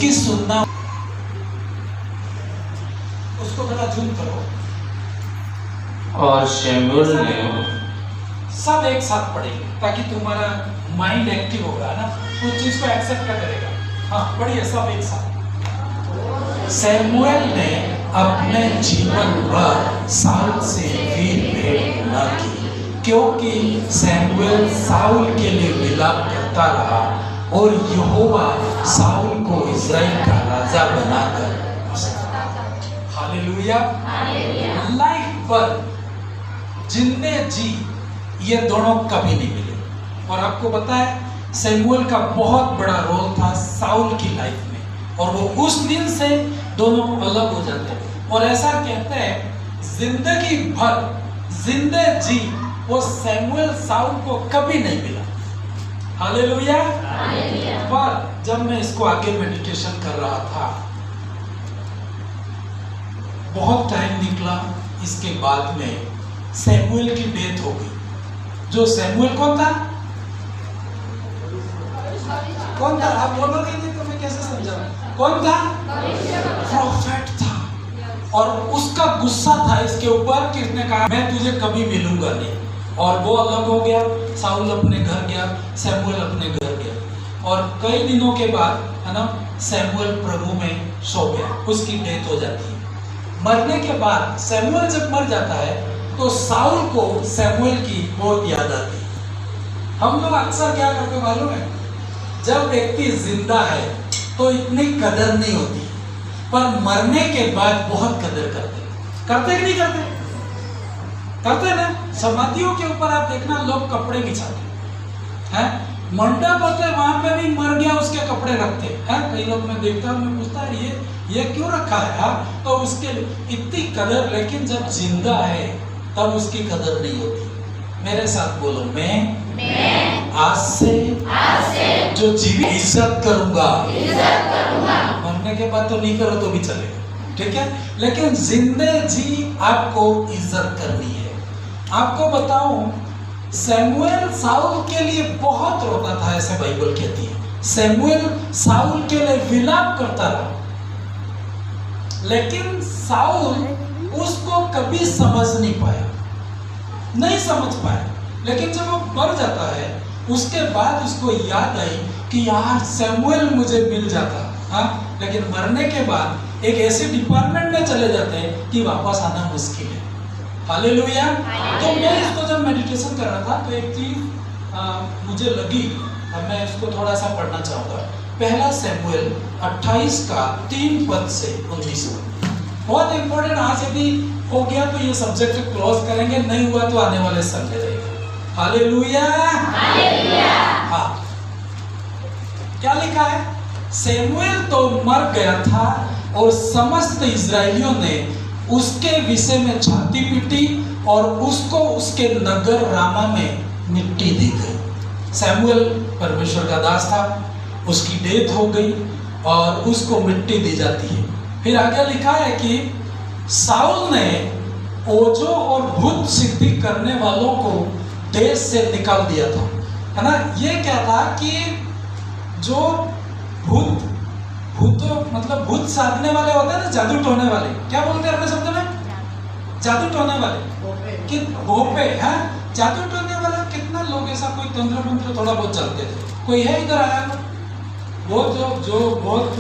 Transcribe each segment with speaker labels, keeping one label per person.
Speaker 1: उसकी सुनना। उसको थोड़ा जूम करो।
Speaker 2: और शमूएल ने
Speaker 1: सब एक साथ पढ़ेंगे ताकि तुम्हारा माइंड एक्टिव होगा ना, उस चीज को एक्सेप्ट करेगा। हाँ पढ़िए सब एक साथ। शमूएल ने अपने जीवन भर साउल से फिर भेंट न की, क्योंकि शमूएल साउल के लिए विलाप करता रहा और यहोवा साउल को इस्राएल का राजा बनाकर। हालेलुया। लाइफ पर जिंदे जी ये दोनों कभी नहीं मिले। और आपको पता है शमूएल का बहुत बड़ा रोल था साउल की लाइफ में, और वो उस दिन से दोनों अलग हो जाते हैं। और ऐसा कहते हैं जिंदगी भर जिंदे जी वो शमूएल साउल को कभी नहीं मिला। हालेलुया। पर जब मैं इसको आगे मेडिटेशन कर रहा था, बहुत टाइम निकला, इसके बाद में शमूएल की डेथ हो गई। जो शमूएल कौन था? कौन था? आप बोलोगे नहीं तो मैं कैसे समझाऊं? कौन था? प्रॉफेट था। और उसका गुस्सा था इसके ऊपर कि इसने कहा मैं तुझे कभी मिलूंगा नहीं, और वो अलग हो गया। साउल अपने घर गया, शमूएल अपने घर गया, और कई दिनों के बाद है ना शमूएल प्रभु में सो गया, उसकी डेथ हो जाती है। मरने के बाद शमूएल जब मर जाता है तो साउल को शमूएल की बहुत याद आती है। हम लोग अक्सर क्या करते मालूम है, जब व्यक्ति जिंदा है तो इतनी कदर नहीं होती, पर मरने के बाद बहुत कदर करते कि नहीं करते? करते ना। समाधियों के ऊपर आप देखना लोग कपड़े बिछाते हैं, मंडप होते हैं वहां पे भी मर गया उसके कपड़े रखते हैं। कई लोग मैं देखता हूँ, मैं पूछता है ये क्यों रखा है यार? तो उसके इतनी कदर, लेकिन जब जिंदा है तब उसकी कदर नहीं होती। मेरे साथ बोलो, मैं आज से जो जीवित इज्जत करूंगा। मरने के बाद तो नहीं करो तो भी चलेगा, ठीक है, लेकिन जिंदे जी आपको इज्जत करनी है। आपको बताऊं, शमूएल साउल के लिए बहुत रोता था, ऐसे बाइबल कहती है। शमूएल साउल के लिए विलाप करता रहा, लेकिन साउल उसको कभी समझ नहीं समझ पाया। लेकिन जब वो मर जाता है उसके बाद उसको याद आई कि यार शमूएल मुझे मिल जाता। हाँ, लेकिन मरने के बाद एक ऐसे डिपार्टमेंट में चले जाते हैं कि वापस आना मुश्किल है। हालेलुया। तो मैं इसको जब मेडिटेशन कर रहा था तो एक चीज मुझे लगी, अब मैं इसको थोड़ा सा पढ़ना चाहूंगा। पहला शमूएल 28 का 3 पद से 19 पद, बहुत इंपॉर्टेंट। आज यदि हो गया तो ये सब्जेक्ट क्लोज करेंगे, नहीं हुआ तो आने वाले संडे रहेगा। हालेलुया। हाँ, क्या लिखा है? शमूएल तो मर गया था और समस्त इजरायलियों ने उसके विषय में छाती पीटी और उसको उसके नगर रामा में मिट्टी दी गई। शमूएल परमेश्वर का दास था, उसकी डेथ हो गई और उसको मिट्टी दी जाती है। फिर आगे लिखा है कि साउल ने ओजो और भूत सिद्धि करने वालों को देश से निकाल दिया था, है ना। ये क्या था कि जो मतलब भूत साधने वाले होते हैं ना, जादू टोने वाले, क्या बोलते हैं अपने शब्द में? जादू टोने वाले कि भोपे हैं। जादू टोने वाला कितना लोग ऐसा कोई तंत्र मंत्र थोड़ा बहुत जानते थे? कोई है इधर आया ना? वो जो बहुत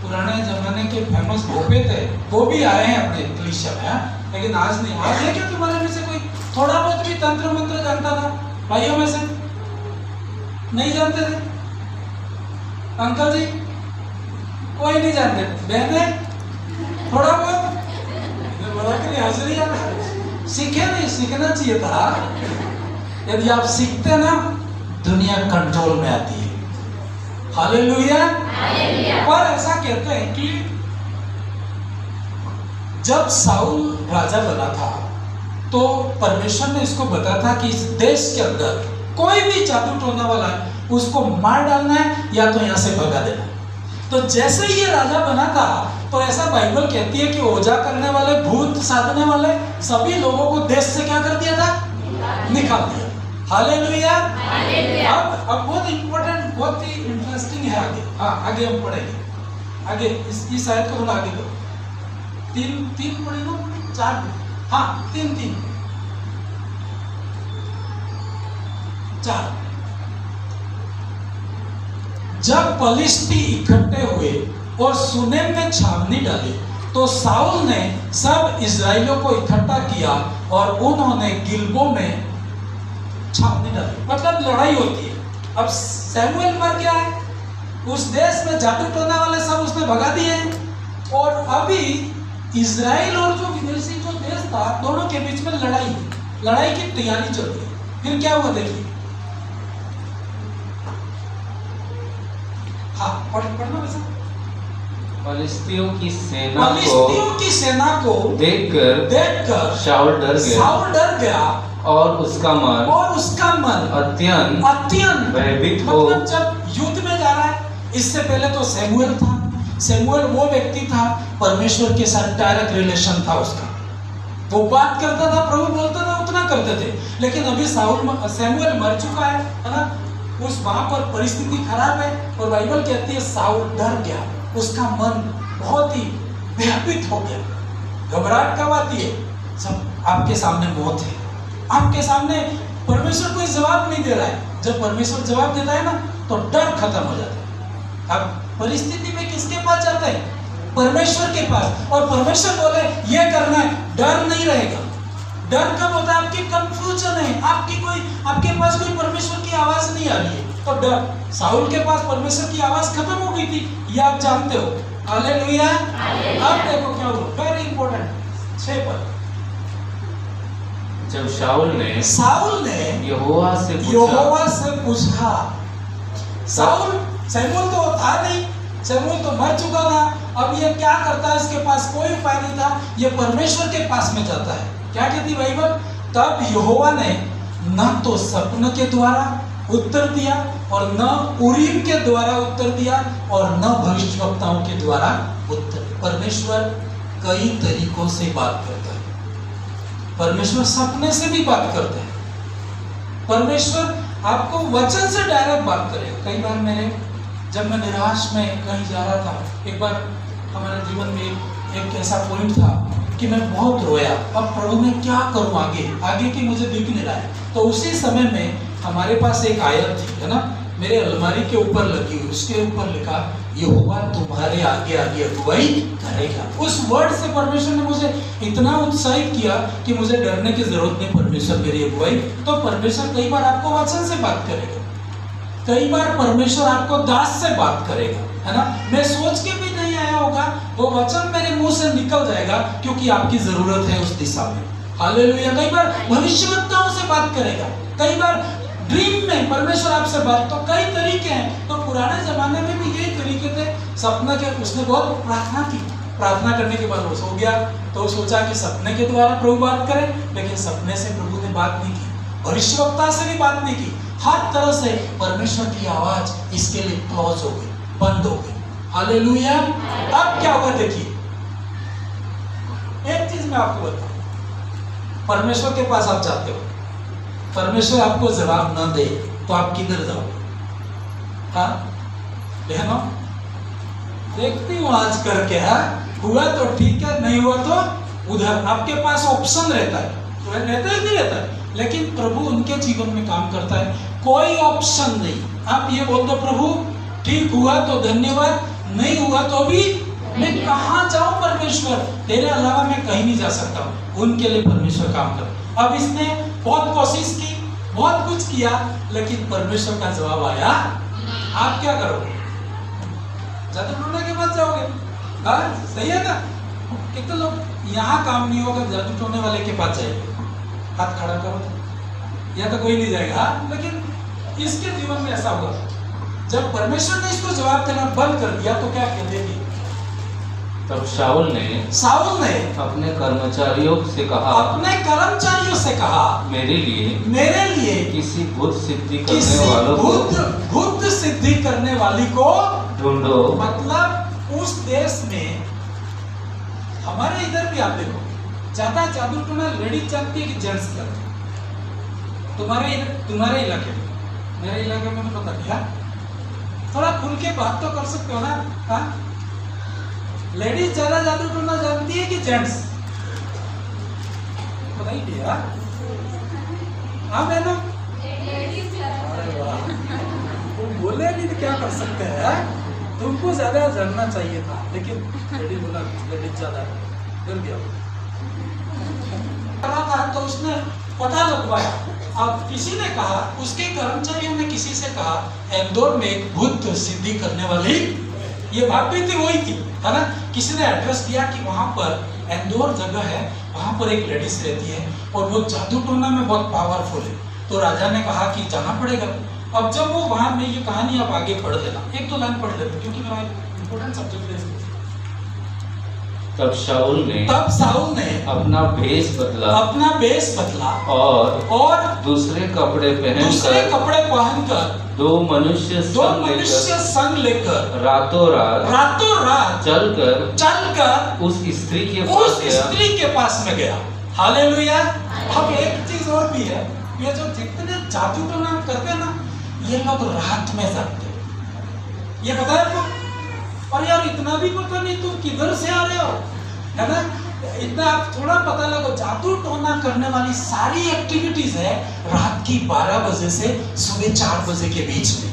Speaker 1: पुराने जमाने के फेमस भोपे थे वो भी आए हैं अपने कलीसिया में, लेकिन आज नहीं। आज है क्या तुम्हारे में से कोई थोड़ा बहुत भी तंत्र मंत्र जानता था? भाइयों में से नहीं जानते थे? अंकल जी कोई नहीं जानते? बहने थोड़ा बहुत हाजिरी सीखे नहीं? सीखना चाहिए था। यदि आप सीखते ना, दुनिया कंट्रोल में आती है। हालेलुया। पर ऐसा कहते हैं कि जब साउल राजा बना था तो परमेश्वर ने इसको बताया था कि इस देश के अंदर कोई भी जादू टोना वाला है उसको मार डालना है या तो यहाँ से भगा देना। तो जैसे ही ये राजा बना था तो ऐसा बाइबल कहती है कि ओझा करने वाले, भूत साधने वाले सभी लोगों को देश से क्या कर दिया था? निकाल दिया। हालेलुया। अब बहुत इंपॉर्टेंट, बहुत ही इंटरेस्टिंग है आगे। हाँ, आगे हम पढ़ेंगे। आगे इस आयत को थोड़ा आगे दो। 3 पढ़ी ना, 4, हाँ 3 4। जब पलिश्ती इकट्ठे हुए और सुनेम में छावनी डाली, तो साउल ने सब इजराइलियों को इकट्ठा किया और उन्होंने गिलबो में छावनी डाली। मतलब लड़ाई होती है। अब सैमुएल मर गया है, उस देश में जादू टोना वाले सब उसने भगा दिए हैं, और अभी इजराइल और जो विदेशी जो देश था, दोनों के बीच में लड़ाई की तैयारी चल रही है। फिर क्या हुआ देखिए, हाँ पढ़ना वैसा।
Speaker 2: फलिस्तियों की
Speaker 1: सेना को देखकर
Speaker 2: शाऊल डर गया और उसका मन
Speaker 1: अत्यंत
Speaker 2: भयभीत हो।
Speaker 1: मतलब जब युद्ध में जा रहा है, इससे पहले तो सैमुएल था। सैमुएल वो व्यक्ति था, परमेश्वर के साथ डायरेक्ट रिलेशन था उसका, वो बात करता था, प्रभु बोलता था, उतना करते थे। लेकिन अभी सैमुएल मर चुका है ना, उस वहां पर परिस्थिति खराब है, और बाइबल कहती है साउल डर गया, उसका मन बहुत ही भयभीत हो गया। घबराहट कब आती है? सब आपके सामने मौत है, आपके सामने परमेश्वर कोई जवाब नहीं दे रहा है। जब परमेश्वर जवाब देता है ना, तो डर खत्म हो जाता है। अब परिस्थिति में किसके पास जाता है? परमेश्वर के पास। और परमेश्वर बोले ये करना है, डर नहीं रहेगा। डर कब होता है? आपकी कंफ्यूजन है, आपके पास कोई परमेश्वर की आवाज नहीं आ रही है, तो डर। साउल के पास परमेश्वर की आवाज खत्म हो गई थी, ये आप जानते हो। हालेलुया। अब देखो क्या हुआ, वेरी इंपॉर्टेंट 6 पर।
Speaker 2: जब साउल ने यहोवा से
Speaker 1: पूछा। सैमुएल तो था नहीं, सैमुएल तो मर चुका था। अब ये क्या करता है? इसके पास कोई उपाय नहीं था, ये परमेश्वर के पास में जाता है। क्या कहती बाइबल? तब यहोवा ने न तो सपने के द्वारा उत्तर दिया, और न उरीम के द्वारा उत्तर दिया, और न भविष्यवक्ताओं के द्वारा उत्तर। परमेश्वर कई तरीकों से बात करता है। परमेश्वर सपने से भी बात करते हैं। परमेश्वर आपको वचन से डायरेक्ट बात करेगा। कई बार जब मैं निराश में कहीं जा रहा था, एक बार हमारे जीवन में एक ऐसा पॉइंट था कि मैं बहुत रोया। अब प्रभु मैं क्या करूं, आगे की मुझे दिख नहीं रहा है। तो उसी समय में हमारे पास एक आयत थी, है ना, मेरे अलमारी के ऊपर लगी हुई, उसके ऊपर लिखा यहोवा तुम्हारे आगे आगे अगुवाई करेगा। उस वर्ड से परमेश्वर ने मुझे इतना उत्साहित किया कि मुझे डरने की जरूरत नहीं, परमेश्वर मेरी अगुवाई। तो परमेश्वर कई बार आपको वचन से बात करेगा, कई बार परमेश्वर आपको दास से बात करेगा, है ना। मैं सोच के भी नहीं आया होगा, वो वचन मेरे मुंह से निकल जाएगा, क्योंकि आपकी जरूरत है उस दिशा में। हालेलुया। कई बार भविष्यवक्ताओं से बात करेगा, कई बार ड्रीम में परमेश्वर आपसे बात। तो कई तरीके हैं। तो पुराने जमाने में भी यही तरीके थे। सपना के उसने बहुत प्रार्थना की, प्रार्थना करने के बाद वो सो गया, तो सोचा कि सपने के द्वारा प्रभु बात करे, लेकिन सपने से प्रभु ने बात नहीं की, भविष्यवक्ता से भी बात नहीं की। हर तरह से परमेश्वर की आवाज इसके लिए क्लोज हो गई, बंद हो गई। हालेलुया। अब क्या हुआ देखिए, एक चीज मैं आपको बताऊं, परमेश्वर के पास आप जाते हो, परमेश्वर आपको जवाब न दे तो आप किधर जाओ? हाँ बहनों, देखती हूं आज करके, हाँ हुआ तो ठीक है, नहीं हुआ तो उधर। आपके पास ऑप्शन रहता है, रहता है नहीं रहता है, लेकिन प्रभु उनके जीवन में काम करता है, कोई ऑप्शन नहीं। आप ये बोल दो प्रभु ठीक हुआ तो धन्यवाद, नहीं हुआ तो भी मैं कहाँ जाऊं परमेश्वर, तेरे अलावा मैं कहीं नहीं जा सकता हूं। उनके लिए परमेश्वर काम कर। अब इसने बहुत कोशिश की, बहुत कुछ किया, लेकिन परमेश्वर का जवाब आया। आप क्या करोगे? जादू टोना के पास जाओगे? हाँ सही है ना। एक तो लोग यहाँ काम नहीं होगा, जादू टोने वाले के पास जाएंगे। हाथ खड़ा करो, या तो कोई नहीं जाएगा। लेकिन इसके जीवन में ऐसा हुआ, जब परमेश्वर ने इसको जवाब देना बंद कर दिया तो क्या कहते?
Speaker 2: तब शाऊल ने
Speaker 1: अपने
Speaker 2: कर्मचारियों से कहा, मेरे लिए किसी बुद्ध
Speaker 1: सिद्धि करने वाली को
Speaker 2: ढूंढो।
Speaker 1: मतलब उस देश में, हमारे इधर भी आप देखो, ज्यादा जादू टोना लेडीज जानती है कि जेंट्स करते हैं। तुम्हारे इलाके में, मेरे इलाके में तो पता क्या, थोड़ा खुल के बात तो कर सकते हो ना। हाँ लेडीज ज्यादा जादू टोना जानती है कि जेंट्स? बताइए भैया। हाँ बहनों, अरे वाह, वो बोले नहीं तो क्या कर सकते हैं? तुमको ज्यादा जानना चाहिए था, लेकिन लेडीज बोला लेडीज ज्यादा कर दिया था, तो उसने पता लगवाया। अब किसी ने कहा, उसके कर्मचारियों ने किसी से कहा इंदौर में एक भूत सिद्धि करने वाली, ये बात भी थी वही थी, है ना? किसी ने एड्रेस दिया कि वहां पर इंदौर जगह है, वहां पर एक लेडीज रहती है और वो जादू टोना में बहुत पावरफुल है। तो राजा ने कहा कि जाना पड़ेगा। अब जब वो वहां में, ये कहानी आप आगे पढ़ लेना, एक दो लाइन पढ़ लेना क्योंकि मेरा इंपॉर्टेंट सब्जेक्ट है।
Speaker 2: तब शाऊल
Speaker 1: ने अपना भेष बदला और दूसरे कपड़े पहनकर
Speaker 2: दो मनुष्य
Speaker 1: संग लेकर
Speaker 2: रातों रात
Speaker 1: चलकर
Speaker 2: उस स्त्री के पास
Speaker 1: में गया। हालेलुया। अब एक चीज और भी है, ये जो जितने जादू टोना करते हैं ना, ये लोग रात में जाते हैं। ये पता है आपको? और यार इतना भी पता नहीं तुम किधर से आ रहे हो, है ना? इतना आप थोड़ा पता लगो, जादू टोना करने वाली सारी एक्टिविटीज है रात की 12 बजे से सुबह 4 बजे के बीच में।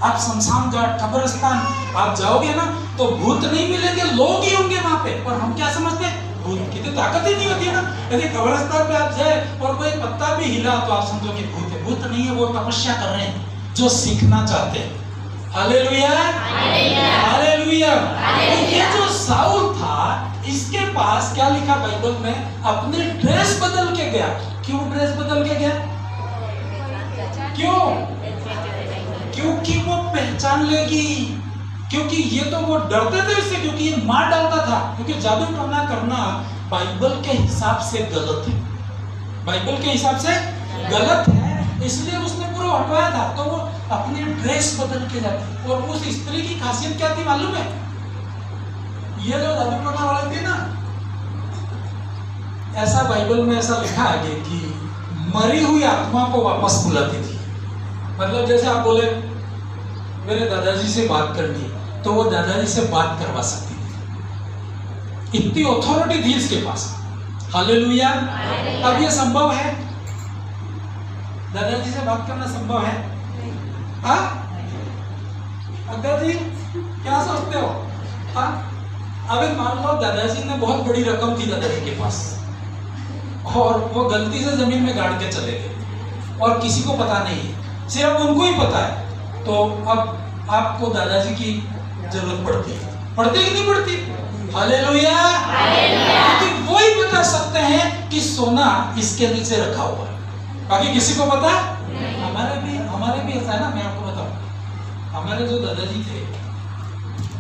Speaker 1: आप शमशान घाट, कब्रिस्तान आप जाओगे ना तो भूत नहीं मिलेंगे, लोग ही होंगे वहां पे। पर हम क्या समझते हैं, भूत की तो ताकत ही नहीं होती है ना। यदि कब्रिस्तान पे आप जाए और कोई पत्ता भी हिला तो आप समझो कि भूत है। भूत नहीं है, वो तपस्या कर रहे हैं, जो सीखना चाहते हैं। Hallelujah, hallelujah. ये जो साउल था, इसके पास क्या लिखा बाइबल में, अपने ड्रेस बदल के गया। क्यों ड्रेस बदल के गया? क्यों? क्योंकि वो पहचान लेगी, क्योंकि ये तो वो डरते थे इससे, क्योंकि ये मार डालता था। क्योंकि जादू टोना करना बाइबल के हिसाब से गलत है, बाइबल के हिसाब से गलत है, इसलिए उसने पूरा हटवाया था। तो वो अपने ड्रेस बदल के जाती। और उस स्त्री की खासियत क्या थी मालूम है? ये जो जादू टोना वाले थे ना, ऐसा बाइबल में ऐसा लिखा है कि मरी हुई आत्मा को वापस बुलाती थी। मतलब जैसे आप बोले मेरे दादाजी से बात करनी है, तो वो दादाजी से बात करवा सकती थी, इतनी अथॉरिटी थी इसके पास। हालेलुया। अब ये संभव है? दादाजी से बात करना संभव है? हाँ दादाजी क्या सोचते हो? हाँ, अबे मान लो दादाजी ने बहुत बड़ी रकम थी दादाजी के पास और वो गलती से जमीन में गाड़ के चले गए और किसी को पता नहीं है, सिर्फ उनको ही पता है। तो अब आपको दादाजी की जरूरत पड़ती कि नहीं पड़ती? हालेलुया। क्योंकि वो ही बता सकते हैं कि सोना इसके नीचे रखा हुआ है, बाकी किसी को पता? हमारे भी ऐसा है ना। मैं आपको बताऊं, हमारे जो दादाजी थे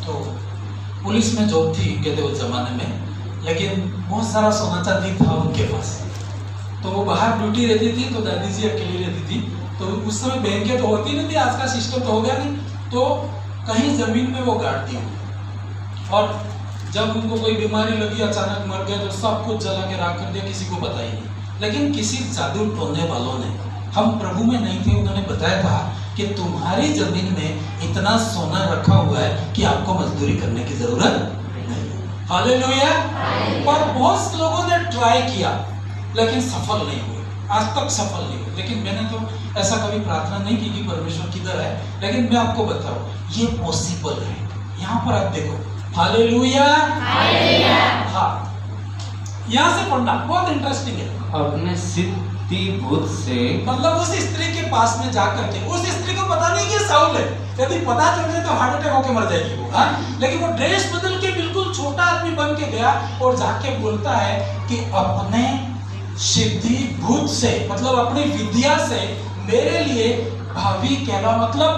Speaker 1: तो पुलिस में जॉब थी कहते उस जमाने में, लेकिन बहुत सारा सोना चांदी था उनके पास। तो वो बाहर ड्यूटी रहती थी, तो दादी जी अकेली रहती थी। तो उस समय बैंकें तो होती नहीं थी, आज का सिस्टम तो हो गया नहीं। तो कहीं जमीन में वो गाड़ दी, और जब उनको कोई बीमारी लगी, अचानक मर गए, तो सब कुछ जला के राख कर दिया, किसी को पता ही नहीं। लेकिन किसी जादू टोने वालों ने, हम प्रभु में नहीं थे, उन्होंने बताया था कि तुम्हारी जमीन में इतना सोना रखा हुआ है कि आपको मजदूरी करने की जरूरत नहीं। हालेलुया। पर बहुत लोगों ने ट्राई किया लेकिन सफल नहीं हुए, आज तक सफल नहीं हुए। लेकिन मैंने तो ऐसा कभी प्रार्थना नहीं की कि परमेश्वर किधर है, लेकिन मैं आपको बताऊं ये पॉसिबल है। यहाँ पर आप देखो, हालेलुया। हाँ, यहाँ से पढ़ना बहुत इंटरेस्टिंग है।
Speaker 2: अपने सिद्धि भूत से,
Speaker 1: मतलब उस स्त्री के पास में जाकर के, उस स्त्री को पता नहीं कि साउल है, यदि पता चल जाए तो हार्ट अटैक होके मर जाएगी वो। हाँ, लेकिन वो ड्रेस बदल के बिल्कुल छोटा आदमी बन के गया और जाके बोलता है कि अपने सिद्धि भूत से, मतलब अपनी विद्या से मेरे लिए भावी कहना, मतलब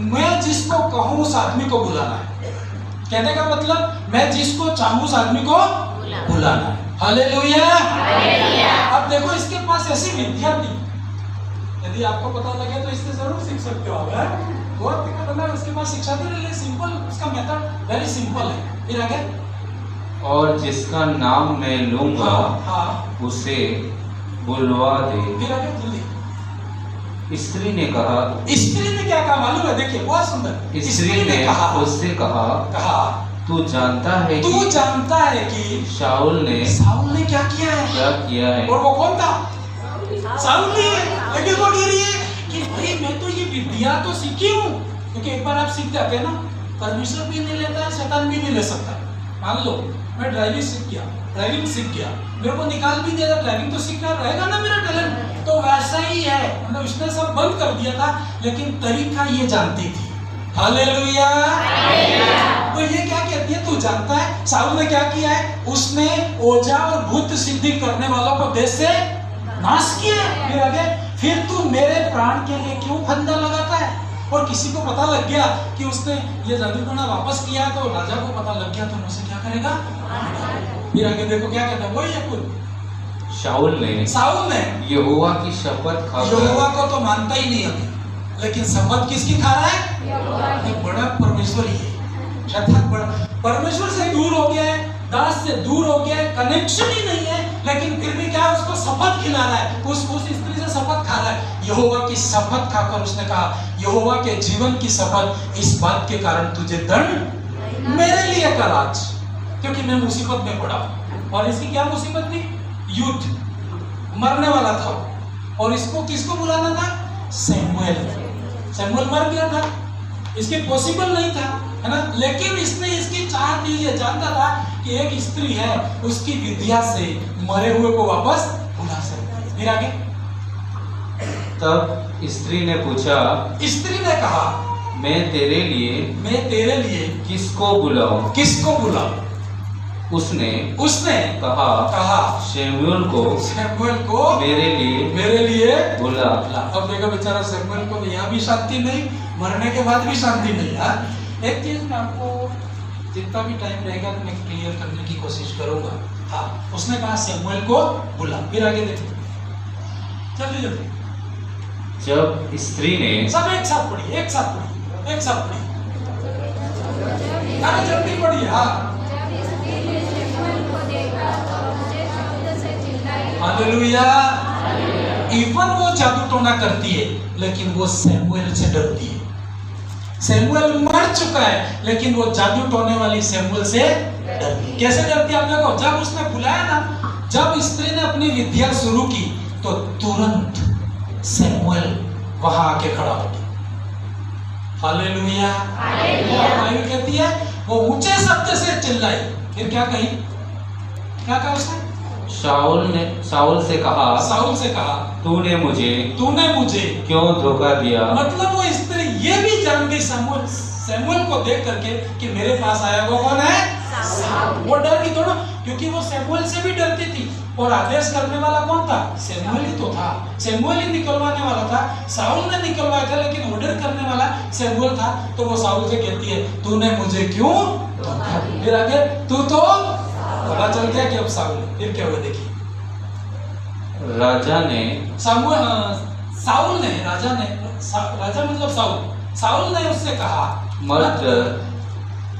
Speaker 1: मैं जिसको कहूँ उस आदमी को बुलाना है। कहने का मतलब मैं जिसको चाहूँ उस आदमी को बुलाना है। हालेलुया। अब देखो इसके पास ऐसी विद्या थी, यदि आपको पता लगे तो इससे जरूर सीख सकते हो। बहुत मतलब उसके पास शिक्षा थी, सिंपल, उसका मेथड वेरी सिंपल है। फिर आगे,
Speaker 2: और जिसका नाम मैं लूंगा उसे बुलवा दे।
Speaker 1: फिर आगे जल्दी।
Speaker 2: स्त्री ने कहा,
Speaker 1: स्त्री ने क्या कहा मालूम है? देखिए बहुत सुंदर।
Speaker 2: स्त्री ने उससे कहा तू जानता है
Speaker 1: तू
Speaker 2: कि
Speaker 1: जानता है कि
Speaker 2: शाऊल ने
Speaker 1: क्या किया है?
Speaker 2: क्या किया है।
Speaker 1: और वो कौन था? शाऊल नहीं है। लेकिन वो कह रही है कि भाई मैं तो ये विद्या तो सीखी हूँ, क्योंकि एक बार आप सीख जाते हैं ना, परमेश्वर भी नहीं लेता है, शैतान भी नहीं ले सकता। मान लो मैं ड्राइविंग सीख गया, मेरे को निकाल भी दिया, ड्राइविंग तो सीखना रहेगा ना मेरा टैलेंट, तो वैसा ही है। मतलब उसने सब बंद कर दिया था, लेकिन तरीका ये जानती थी। हालेलुया। तो ये क्या कहती है? तू जानता है शाऊल ने क्या किया है? उसने ओझा और भूत सिद्धि करने वालों को देश से नाश किया। फिर आगे, फिर तू मेरे प्राण के लिए क्यों फंदा लगाता है? और किसी को पता लग गया कि उसने ये जादूटोना वापस किया, तो राजा को पता लग गया, तो उसे क्या करेगा? फिर आगे देखो क्या कहता है, वही है कुल।
Speaker 2: शाऊल ने यहोवा की शपथ खाकर,
Speaker 1: यहोवा को तो मानता ही नहीं अभी, लेकिन शपथ किसकी खा रहा है? ये बड़ा परमेश्वर ही है। शैतान बड़ा परमेश्वर से दूर हो गया है, दास से दूर हो गया है, कनेक्शन ही नहीं है, लेकिन फिर भी क्या उसको शपथ खिला रहा है, उस स्त्री से शपथ खा रहा है। यहोवा की शपथ खाकर उसने कहा, यहोवा के जीवन की शपथ, इस बात के कारण तुझे दंड मेरे लिए कर आज, क्योंकि मैं मुसीबत में पड़ा। और इसकी क्या मुसीबत थी? युद्ध, मरने वाला था। और इसको किसको बुलाना था? सैमुएल मर गया था, इसके पॉसिबल नहीं था, है ना। लेकिन इसने इसकी चाह थी, ये जानता था कि एक स्त्री है, उसकी विद्या से मरे हुए को वापस बुला सकते। फिर आगे,
Speaker 2: तब स्त्री ने पूछा,
Speaker 1: स्त्री ने कहा,
Speaker 2: मैं तेरे लिए किसको बुलाऊं? उसने कहा शमूएल को मेरे लिए बुला।
Speaker 1: अब देखो बेचारा शमूएल को यहाँ भी शांति नहीं, मरने के बाद भी शांति नहीं। हाँ, एक चीज मैं आपको जितना भी टाइम रहेगा तो मैं क्लियर करने की कोशिश करूंगा। हाँ, उसने कहा शमूएल को बुला। फिर आगे देखो, जल्दी
Speaker 2: जब स्त्री ने,
Speaker 1: सब एक साथ पढ़िए, अरे जल्दी पढ़िए। हाँ, हालेलुया। इवन वो जादू टोना करती है, लेकिन वो सैमुएल से डरती है। सैमुएल मर चुका है, लेकिन वो जादू टोने वाली सैमुएल से डरती है। कैसे डरती है आप देखो, जब उसने बुलाया ना, जब स्त्री ने अपनी विद्या शुरू की, तो तुरंत सैमुएल वहां आके खड़ा हो गया। हालेलुया। बाइबल कहती है वो ऊंचे शब्द से चिल्लाई। फिर क्या कहा उसने?
Speaker 2: शाऊल से कहा, तूने मुझे क्यों धोखा दिया?
Speaker 1: मतलब वो स्त्री ये भी जान गई सैमुएल को देख करके कि मेरे पास आया वो कौन है? वो डर गई थोड़ा, क्योंकि वो सैमुएल से भी डरती थी। और आदेश करने वाला कौन था? सैमुएल ही तो था, सैमुएल ही निकलवाने वाला था। शाऊल ने निकलवाया था, लेकिन ऑर्डर करने वाला सैमुएल था। तो वो शाऊल से कहती है, तूने मुझे क्यों धोखा? फिर आगे, तू तो पता चल गया कि अब शाऊल। फिर क्या हुआ देखिए,
Speaker 2: राजा
Speaker 1: शाऊल ने उससे कहा,
Speaker 2: मत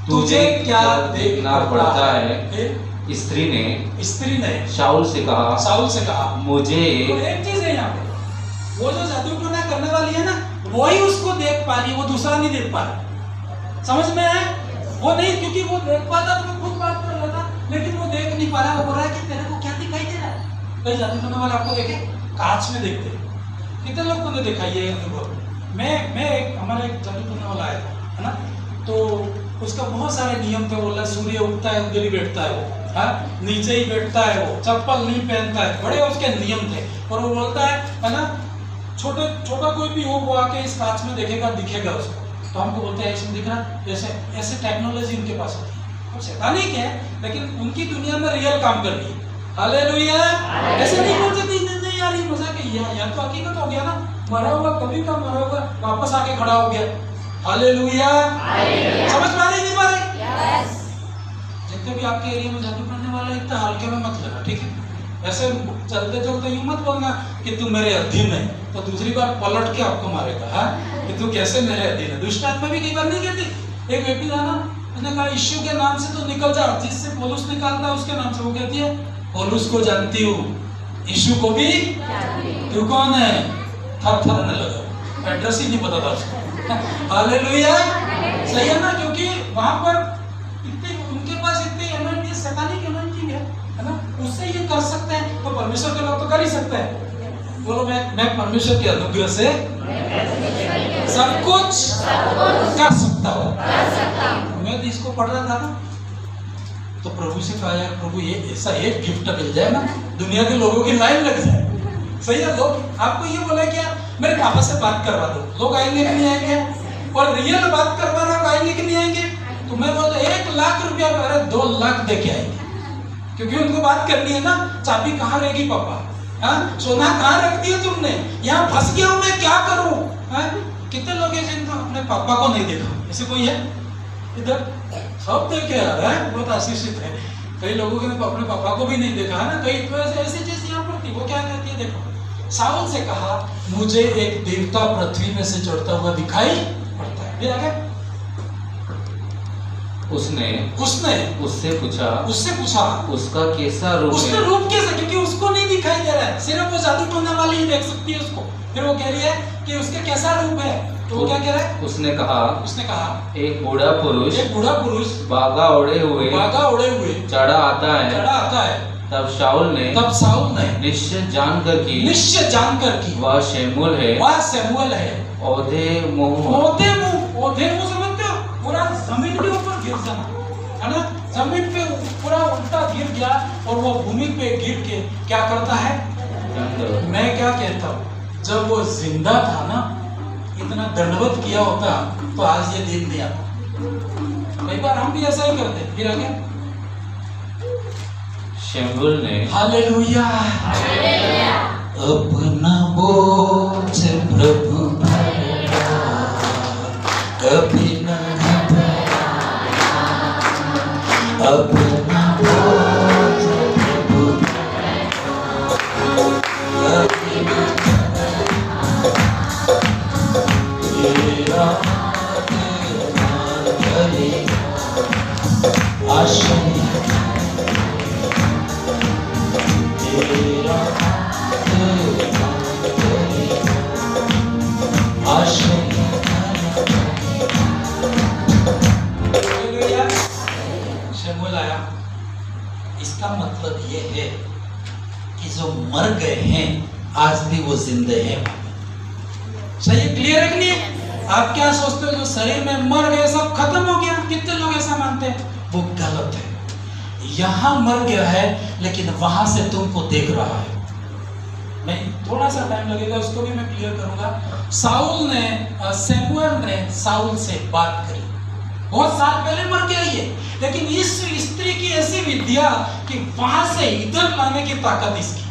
Speaker 2: तुझे क्या देखना पड़ता है? स्त्री ने शाऊल से कहा, मुझे।
Speaker 1: तो एक चीज है यहाँ पे, वो जो जादू टोना करने वाली है ना, वही उसको देख पा रही है, वो दूसरा नहीं देख पा रहा। समझ में है? वो नहीं, क्योंकि वो देख पाता तो खुद बात कर लेता, लेकिन वो देख नहीं पा रहा। वो बोल रहा है कि तेरे को क्या दिखाई दे रहा है? कई जादू टोना वाले आपको देखे कांच में देखते हैं। कितने लोग को देखा ये अनुभव? हमारा एक जादू टोना वाला आया था, है ना, तो उसका बहुत सारे नियम थे। बोला सूर्य उगता है उधर ही बैठता है वो, हाँ, नीचे ही बैठता है वो, चप्पल नहीं पहनता है, बड़े उसके नियम थे। और वो बोलता है ना, छोटा कोई भी हो वो आके इस कांच में देखेगा, दिखेगा उसको। तो हमको बोलते हैं ऐसे दिख रहा, ऐसे टेक्नोलॉजी उनके पास होती है। वो शैतानिक है, लेकिन उनकी दुनिया में रियल काम कर रही है। हालेलुया। ऐसे नहीं बोल सकती नहीं यार, ये मजाक है, या तो हकीकत हो गया ना, मरा हुआ कभी का मरा हुआ वापस आके खड़ा हो गया। हालेलुया। समझ पा रहे नहीं पा रहे? जितने भी आपके एरिया में जादू करने वाला है, इतना हल्के में मत लेना, ठीक है? ऐसे चलते चलते यूं मत बोलना कि तू मेरे अधीन है, तो दूसरी बार पलट के आपको मारेगा। हाँ, कि तू कैसे मेरे अधीन है? दुष्ट आत्मा भी कई बार नहीं कहती। एक व्यक्ति था ना, उसने कहा यीशु के नाम से तो निकल जा, जिससे पौलुस निकालता है उसके नाम से। वो कहती है, पौलुस को जानती हूँ, यीशु को भी। तू कौन है? थरथरने लगा, एड्रेस ही नहीं पता था उसको। हालेलुया। सही है ना? क्योंकि वहां पर इतने शैतानी की anointing है ना, उससे ये कर सकते हैं, तो परमेश्वर के लोग तो कर ही सकते हैं। बोलो मैं परमेश्वर के अनुग्रह से सब कुछ कर सकता हूँ। मैं तो इसको पढ़ रहा था ना, तो प्रभु से कहा यार प्रभु ये ऐसा एक गिफ्ट मिल जाए ना, दुनिया के लोगों की लाइन लग जाए। सही है, लोग आपको ये बोला कि यार मेरे पापा से बात करवा दो, लोग आएंगे कि नहीं आएंगे? और रियल बात करवाना तो आएंगे कि नहीं आएंगे? तो मैं बोलता 1 लाख रुपया, अरे 2 लाख दे के आएंगे, क्योंकि उनको बात करनी है ना। चाबी कहाँ रहेगी पापा? हाँ, सोना कहाँ रख दिया तुमने? यहाँ फंस गया हूँ मैं, क्या करूँ? कितने लोग हैं जिनको अपने पापा को नहीं देखा? ऐसे कोई है इधर? सब देखे यार, है बहुत आशीषित है। कई लोगों ने अपने पापा को भी नहीं देखा है ना। कई तो ऐसी चीज यहाँ पर थी, वो क्या कहती है देखो, साउल से कहा मुझे एक देवता पृथ्वी में से चढ़ता हुआ दिखाई पड़ता है। फिर आगे
Speaker 2: उसने उससे पूछा उसका कैसा रूप है?
Speaker 1: उसका रूप कैसा? क्योंकि उसको नहीं दिखाई दे रहा है, सिर्फ वो जादू टोना वाली ही देख सकती है उसको। फिर वो कह रही है कि उसका कैसा रूप है, तो वो क्या कह रहा है?
Speaker 2: उसने कहा एक बूढ़ा पुरुष बागा ओढ़े हुए चढ़ा आता है। तब शाऊल ने निश्चय जानकर की वह शमूएल है, औधे मुंह
Speaker 1: समझते हो? पूरा जमीन के ऊपर गिर जाना, है ना? जमीन पे पूरा उल्टा गिर गया और वो भूमि पे गिर के क्या करता है? मैं क्या कहता हूँ, जब वो जिंदा था ना, इतना दंडवत किया होता तो आज ये दिन नहीं आता। कई बार हम भी ऐसा ही करते। फिर आगे
Speaker 2: शमूएल ने
Speaker 1: हालेलुया अपना बोझ प्रभु कभी न घबराया, अपना बोझ प्रभु कभी न तेरा आश्रय शमूएल आया। इसका मतलब ये है कि जो मर गए हैं आज भी वो जिंदे हैं। सही है, क्लियर है कि नहीं? आप क्या सोचते हो जो शरीर में मर गए सब खत्म हो गया? कितने लोग ऐसा मानते हैं? वो गलत है। यहाँ मर गया है लेकिन वहां से तुमको देख रहा है। मैं थोड़ा सा टाइम लगेगा, उसको भी मैं क्लियर करूंगा। शमूएल ने साउल से बात करी, बहुत साल पहले मर गया ये, लेकिन इस स्त्री की ऐसी विद्या कि वहां से इधर लाने की ताकत इसकी।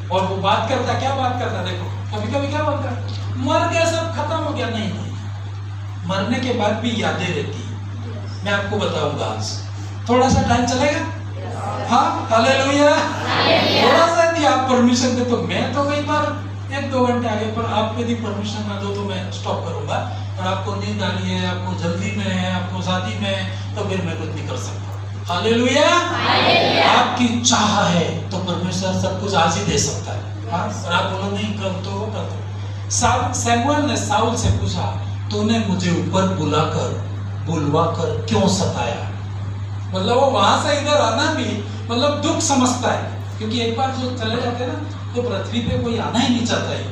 Speaker 1: और वो बात करता, क्या बात करता? देखो कभी कभी क्या बोलता है, मर गया सब खत्म हो गया। नहीं, मरने के बाद भी यादें रहती है। मैं आपको बताऊंगा आज, थोड़ा सा टाइम चलेगा? हाँ, हालेलुया। थोड़ा सा यदि आप परमिशन दे तो मैं तो कई बार 1-2 घंटे आगे, पर आप यदि परमिशन ना दो तो मैं स्टॉप करूंगा। और आपको नींद आ रही है, आपको जल्दी में है, आपको शादी में है, तो फिर मैं कुछ नहीं कर सकता। हालेलुया। आपकी चाह है तो परमेश्वर सब कुछ आज ही दे सकता है। हाँ, और आप बोलो नहीं कर तो वो कर दो। शमूएल ने साउल से पूछा, तूने मुझे ऊपर बुलवा कर क्यों सताया? मतलब वो वहां से इधर आना भी मतलब दुख समझता है, क्योंकि एक बार जो चले जाते हैं ना तो पृथ्वी पे कोई आना ही नहीं चाहता है,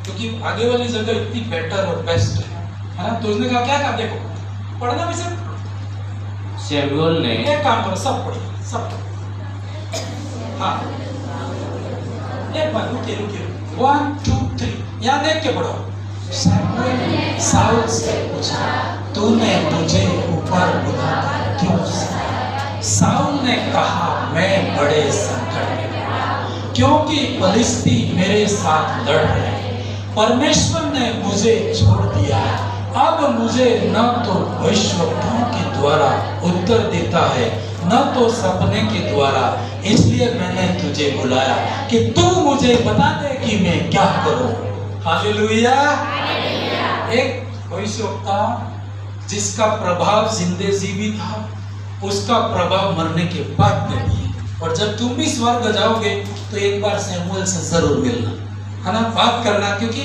Speaker 1: क्योंकि आगे वाली जगह इतनी बेटर और बेस्ट है ना। तो उसने कहा क्या कहा? देखो पढ़ना भी सब।
Speaker 2: शमूएल ने
Speaker 1: एक काम करो, सब पढ़िए, सब। हाँ, एक बार रुकिए 1 2 3 यहाँ देख के पढ़ो। शमूएल ने साउल से पूछा, तूने मुझे ऊपर बुलाकर क्यों सताया? साउल ने कहा, मैं बड़े संकट में पड़ा, क्योंकि फिलिस्ती मेरे साथ लड़ रहे हैं। परमेश्वर ने मुझे छोड़ दिया है। अब मुझे न तो भविष्यवक्ताओं के द्वारा उत्तर देता है, न तो सपने के द्वारा। इसलिए मैंने तुझे बुलाया कि तू मुझे बता दे कि मैं क्या करूं। हालेलुया। एक भविष्यवक्ता जिसका प्रभाव जिंदे जीवित था, उसका प्रभाव मरने के बाद में भी है। और जब तुम भी स्वर्ग जाओगे तो एक बार शमूएल से जरूर मिलना, है ना, बात करना, क्योंकि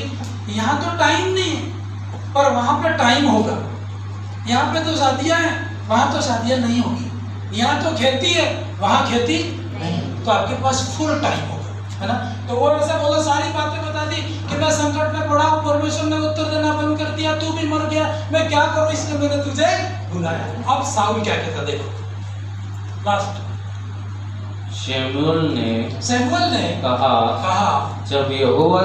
Speaker 1: यहाँ तो टाइम नहीं है पर वहां पे टाइम होगा। यहाँ पे तो शादियां हैं, वहां तो शादियां नहीं होगी। यहाँ तो खेती है, वहां खेती नहीं, तो आपके पास फुल टाइम होगा, है ना। तो वो ऐसा बोला, सारी बातें बता दी कि मैं संकट में पड़ा हूँ, परमेश्वर ने उत्तर देना बंद कर दिया, तू भी मर गया, मैं क्या करूं, इसलिए मैंने तुझे बुलाया। अब साउल क्या कहता देखो, लास्ट।
Speaker 2: शमूएल ने
Speaker 1: कहा
Speaker 2: जब यहोवा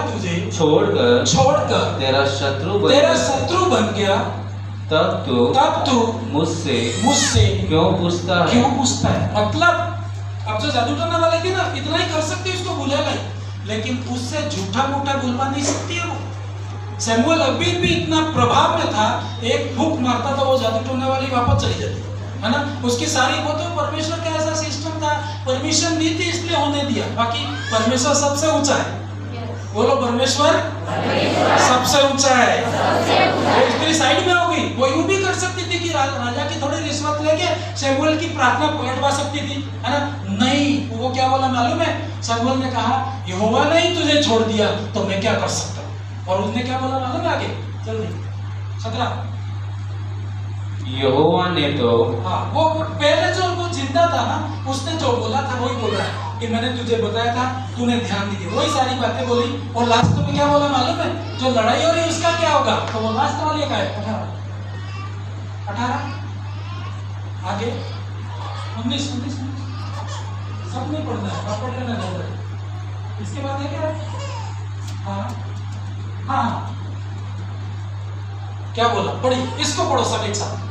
Speaker 2: तुझे छोड़कर तेरा शत्रु बन गया, तब तू मुझसे क्यों पूछता है।
Speaker 1: मतलब अब जो जादू टोना वाले थे ना, इतना ही कर सकती है, उसको बुलेगा ही, लेकिन उससे झूठा मूठा बुलवा नहीं सकती है वो। शमूएल अभी भी इतना प्रभाव में था, एक फूंक मारता था वो जादू टोना वाली वापस चली जाती है ना। उसकी सारी वो तो परमेश्वर का ऐसा सिस्टम था, परमिशन दी थी इसलिए होने दिया, बाकी परमेश्वर सबसे ऊंचा है। बोलो परमेश्वर सबसे ऊंचा है। वो स्त्री साइड में होगी, वो यूं भी कर सकती थी कि राजा की थोड़ी रिश्वत लेके शमूएल की प्रार्थना पलटवा सकती थी, है ना। नहीं, वो क्या बोला मालूम है, शमूएल ने कहा यहोवा ने ही तुझे छोड़ दिया तो मैं क्या कर सकता हूं। और उसने क्या बोला मालूम है आगे, जल्दी 17।
Speaker 2: यहोवा ने तो
Speaker 1: वो पहले जो वो जिंदा था ना, उसने जो बोला था वही बोल रहा है कि मैंने तुझे बताया था, तूने ध्यान नहीं दिया, वही सारी बातें बोली। और लास्ट में क्या बोला मालूम है, जो लड़ाई हो रही है उसका क्या होगा, तो वो लास्ट वाली का है 18 आगे 19 सब नहीं पढ़ना है, आप पढ़ लेना जरूर। इसके बाद है क्या, हाँ क्या बोला, पढ़ी, इसको पढ़ो सब एक साथ।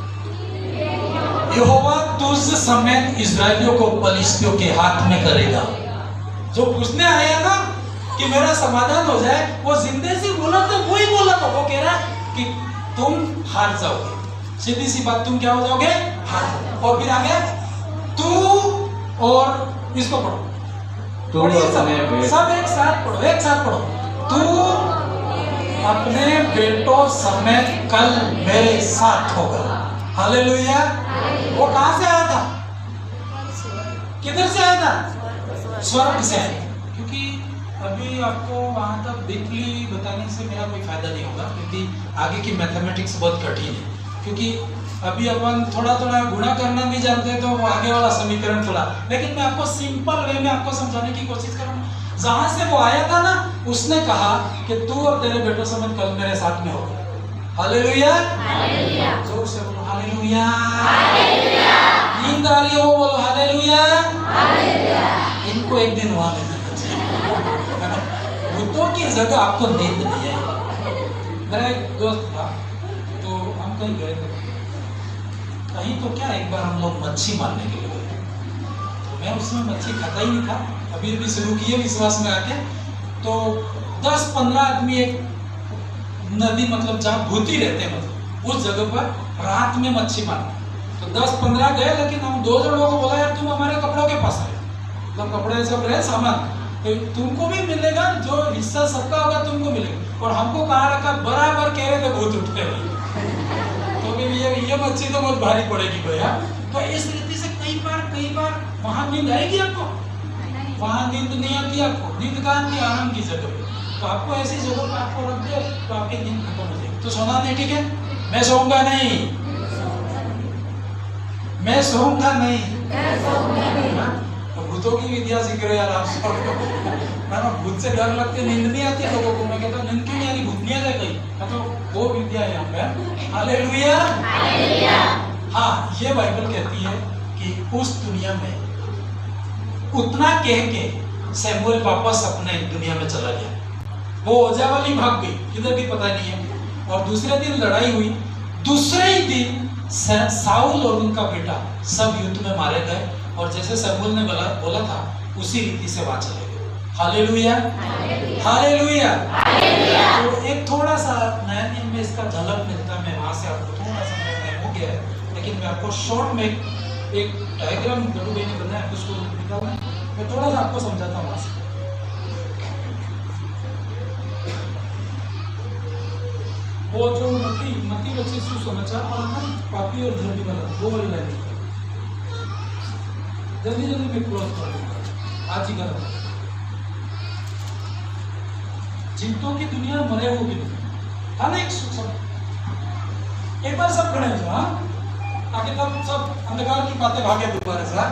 Speaker 1: यहोवा तुझ समेत इस्राएलियों को पलिश्तियों के हाथ में करेगा। जो पूछने आया ना कि मेरा समाधान हो जाए, वो जिंदे से बोला तो वही बोला था। वो कह रहा कि तुम हार जाओगे, सीधी सी बात, तुम क्या हो जाओगे, हार जाओगे। और फिर आगे तू, और इसको पढ़ो, सब एक साथ पढ़ो, एक साथ पढ़ो। तू अपने बेटों समेत कल मेरे साथ होगा। हालेलुया। वो कहां से आया था, किधर से आया था, स्वर्ग से आया। क्योंकि अभी आपको वहां तक डीपली बताने से मेरा कोई फायदा नहीं होगा, क्योंकि आगे की मैथमेटिक्स बहुत कठिन है। क्योंकि अभी अपन थोड़ा थोड़ा गुणा करना नहीं जानते, तो वो आगे वाला समीकरण थोड़ा, लेकिन मैं आपको सिंपल वे में आपको समझाने की कोशिश करूंगा। जहां से वो आया था ना, उसने कहा कि तू और तेरे बेटों समेत कल मेरे साथ में होगा। हालेलुया, जोर से बोलो हालेलुया। नींद आ रही है वो बोलो हालेलुया। इनको एक दिन वहां लेना चाहिए, भूतों की जगह आपको नींद नहीं है। मेरा एक दोस्त था, तो हम कहीं गए थे, कहीं तो क्या, एक बार हम लोग मच्छी मारने के लिए गए, तो मैं उसमें मच्छी खाता ही नहीं था, अभी अभी शुरू किए विश्वास में आके। तो 10-15 आदमी एक नदी, मतलब जहाँ भूती रहते हैं, मतलब उस जगह पर रात में मच्छी मारना। तो 10-15 गए, लेकिन हम 2 जनों को बोला यार तुम हमारे कपड़ों के पास आए, मतलब कपड़े सब रहे सामान, तो तुमको भी मिलेगा, जो हिस्सा सबका होगा तुमको मिलेगा। और हमको कहाँ रखा, बराबर कह रहे थे भूत उठते हुए, तो ये मच्छी तो बहुत भारी पड़ेगी भैया। तो इस रीति से कई बार वहां नींद आएगी आपको, वहां नींद नहीं आती आपको। नींद कहाँ आती है, आराम की जगह पे। तो आपको ऐसी जगह पर आपको रख दे तो आपकी नींद खत्म हो जाएगी। तो सोना नहीं, ठीक है, मैं सोऊंगा नहीं, मैं सोऊंगा नहीं। तो भूतों की विद्या सीख रहे यार आप सब, भूत से डर लगते, नींद नहीं आती लोगों को। मैं कहता नींद क्यों नहीं आ रही, भूत नहीं आ जाए कहीं, तो वो विद्या है यहाँ पे। हालेलुया। हाँ, ये बाइबल कहती है कि उस दुनिया में उतना कह के शमूएल वापस अपने दुनिया में चला गया। वो ओजा वाली भाग गई, किधर भी पता नहीं है। और दूसरे दिन लड़ाई हुई, दूसरे ही दिन साउल और उनका बेटा सब युद्ध में मारे गए, और जैसे शमूएल ने बोला था उसी रीति से वहां चले गए। Hallelujah, hallelujah. तो एक थोड़ा सा नया नियम में इसका झलक मिलता है, मैं वहां से आपको थोड़ा सा टाइम हो गया है, लेकिन मैं आपको शॉर्ट में एक डायग्राम गरुड़ ने बनाया, उसको निकालना, मैं थोड़ा सा आपको समझाता हूँ वहां से। वो जो मती बच्चे सुसमाचार और पापी और धर्मी वाला, वो वाली लाइन जल्दी मैं क्रॉस कर दूंगा आज ही कर। जिंदों की दुनिया, मरे हुए की दुनिया, था ना एक सुख। एक बार सब खड़े हो जाओ, ताकि तब सब अंधकार की बातें भागे दोबारा से,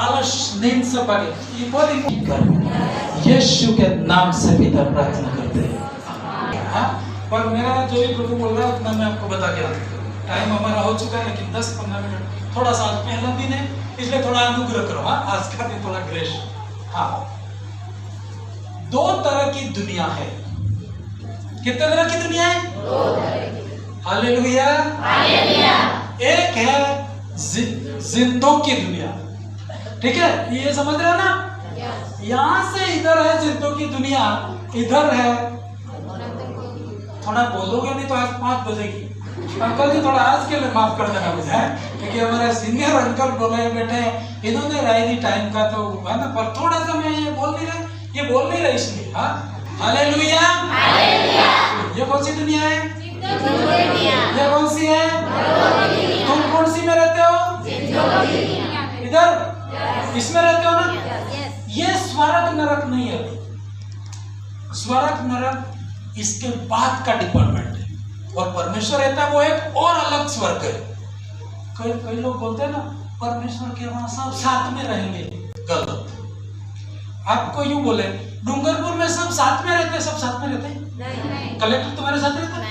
Speaker 1: आलस नींद सब भागे। ये बहुत इम्पोर्टेंट, यीशु के नाम से पिता प्रार्थना करते हैं। हाँ, पर मेरा जो भी प्रभु बोल रहा है उतना मैं आपको बता के टाइम हमारा हो चुका है, लेकिन 10-15 मिनट थोड़ा सा, आज पहला दिन है इसलिए थोड़ा अनुग्रह करो। हाँ, आज का दिन थोड़ा ग्रेस। हाँ, 2 तरह की दुनिया है। कितने तरह की दुनिया है? 2 तरह की। Hallelujah, hallelujah. एक है जिंदों की दुनिया, ठीक है, ये समझ रहे हो ना? यहां से इधर है जिंदों की दुनिया, इधर है, थोड़ा बोलोगे नहीं तो आज 5 बजेगी। अंकल जी थोड़ा आज के लिए माफ कर देना मुझे, क्योंकि हमारे सीनियर अंकल बोले बेटे इन्होंने राय दी टाइम का, तो है ना, पर थोड़ा सा मैं ये बोल नहीं रहा इसलिए। हाँ, हालेलुया, हालेलुया। ये कौन सी दुनिया है? ये कौन सी है? तुम कौन सी में रहते हो? इधर, इसमें रहते हो ना? ये स्वर्ग नरक नहीं है। स्वर्ग नरक इसके बाद का डिपार्टमेंट है, और परमेश्वर रहता है वो एक और अलग स्वर्ग है। कई लोग बोलते हैं ना परमेश्वर के वहां सब साथ में रहेंगे, गलत। आपको यूं बोले डूंगरपुर में सब साथ में रहते हैं, सब साथ में रहते हैं? नहीं। कलेक्टर तुम्हारे साथ रहता है?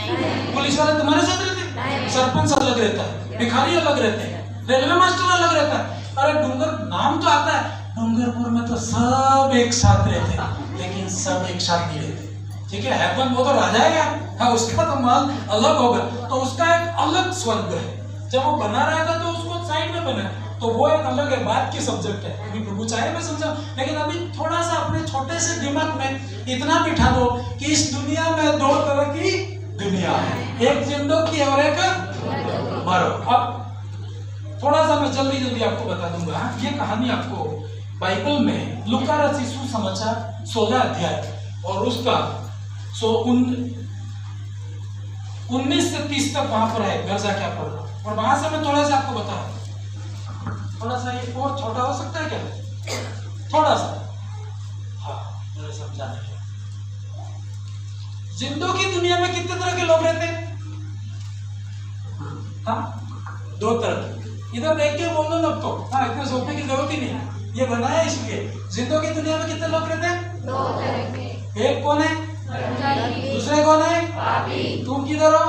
Speaker 1: पुलिस वाले तुम्हारे साथ रहते हैं? सरपंच अलग रहता है, भिखारी अलग रहते हैं, रेलवे मास्टर अलग रहता है। अरे डूंगर नाम तो आता है, डूंगरपुर में तो सब एक साथ रहते हैं, लेकिन सब एक साथ नहीं रहते। ठीक है, हेवन वो तो राजा है यार, हाँ, उसका तो माल अलग होगा, तो उसका एक अलग स्वर्ग है। जब वो बना रहा था तो उसको साइड में बना, तो वो एक अलग है, बात की सब्जेक्ट है। अभी प्रभु चाहे मैं समझा, लेकिन अभी थोड़ा सा अपने छोटे से दिमाग में इतना बिठा दो कि इस दुनिया में 2 तरह की दुनिया है, एक जिंदों की और एक मरो। अब थोड़ा सा मैं जल्दी आपको बता दूंगा। ये कहानी आपको बाइबल में लूका रचित सुसमाचार 16 अध्याय और उसका 19 से 30 तक वहां पर है, घर जाके आप पढ़ो। और वहां से मैं थोड़ा सा आपको बता, थोड़ा सा ये और छोटा हो सकता है क्या? थोड़ा सा, हाँ, मुझे समझाने के। जिंदों की दुनिया में कितने तरह के लोग रहते हैं? हाँ, 2 तरह के। इधर देख के बोल दो ना तो, हाँ, इतने सोचने की जरूरत ही नहीं, ये बनाया इसलिए। जिंदों की दुनिया में कितने लोग रहते हैं? 2 तरह के। एक कौन है? दूसरे कौन है? पापी। तुम किधर हो?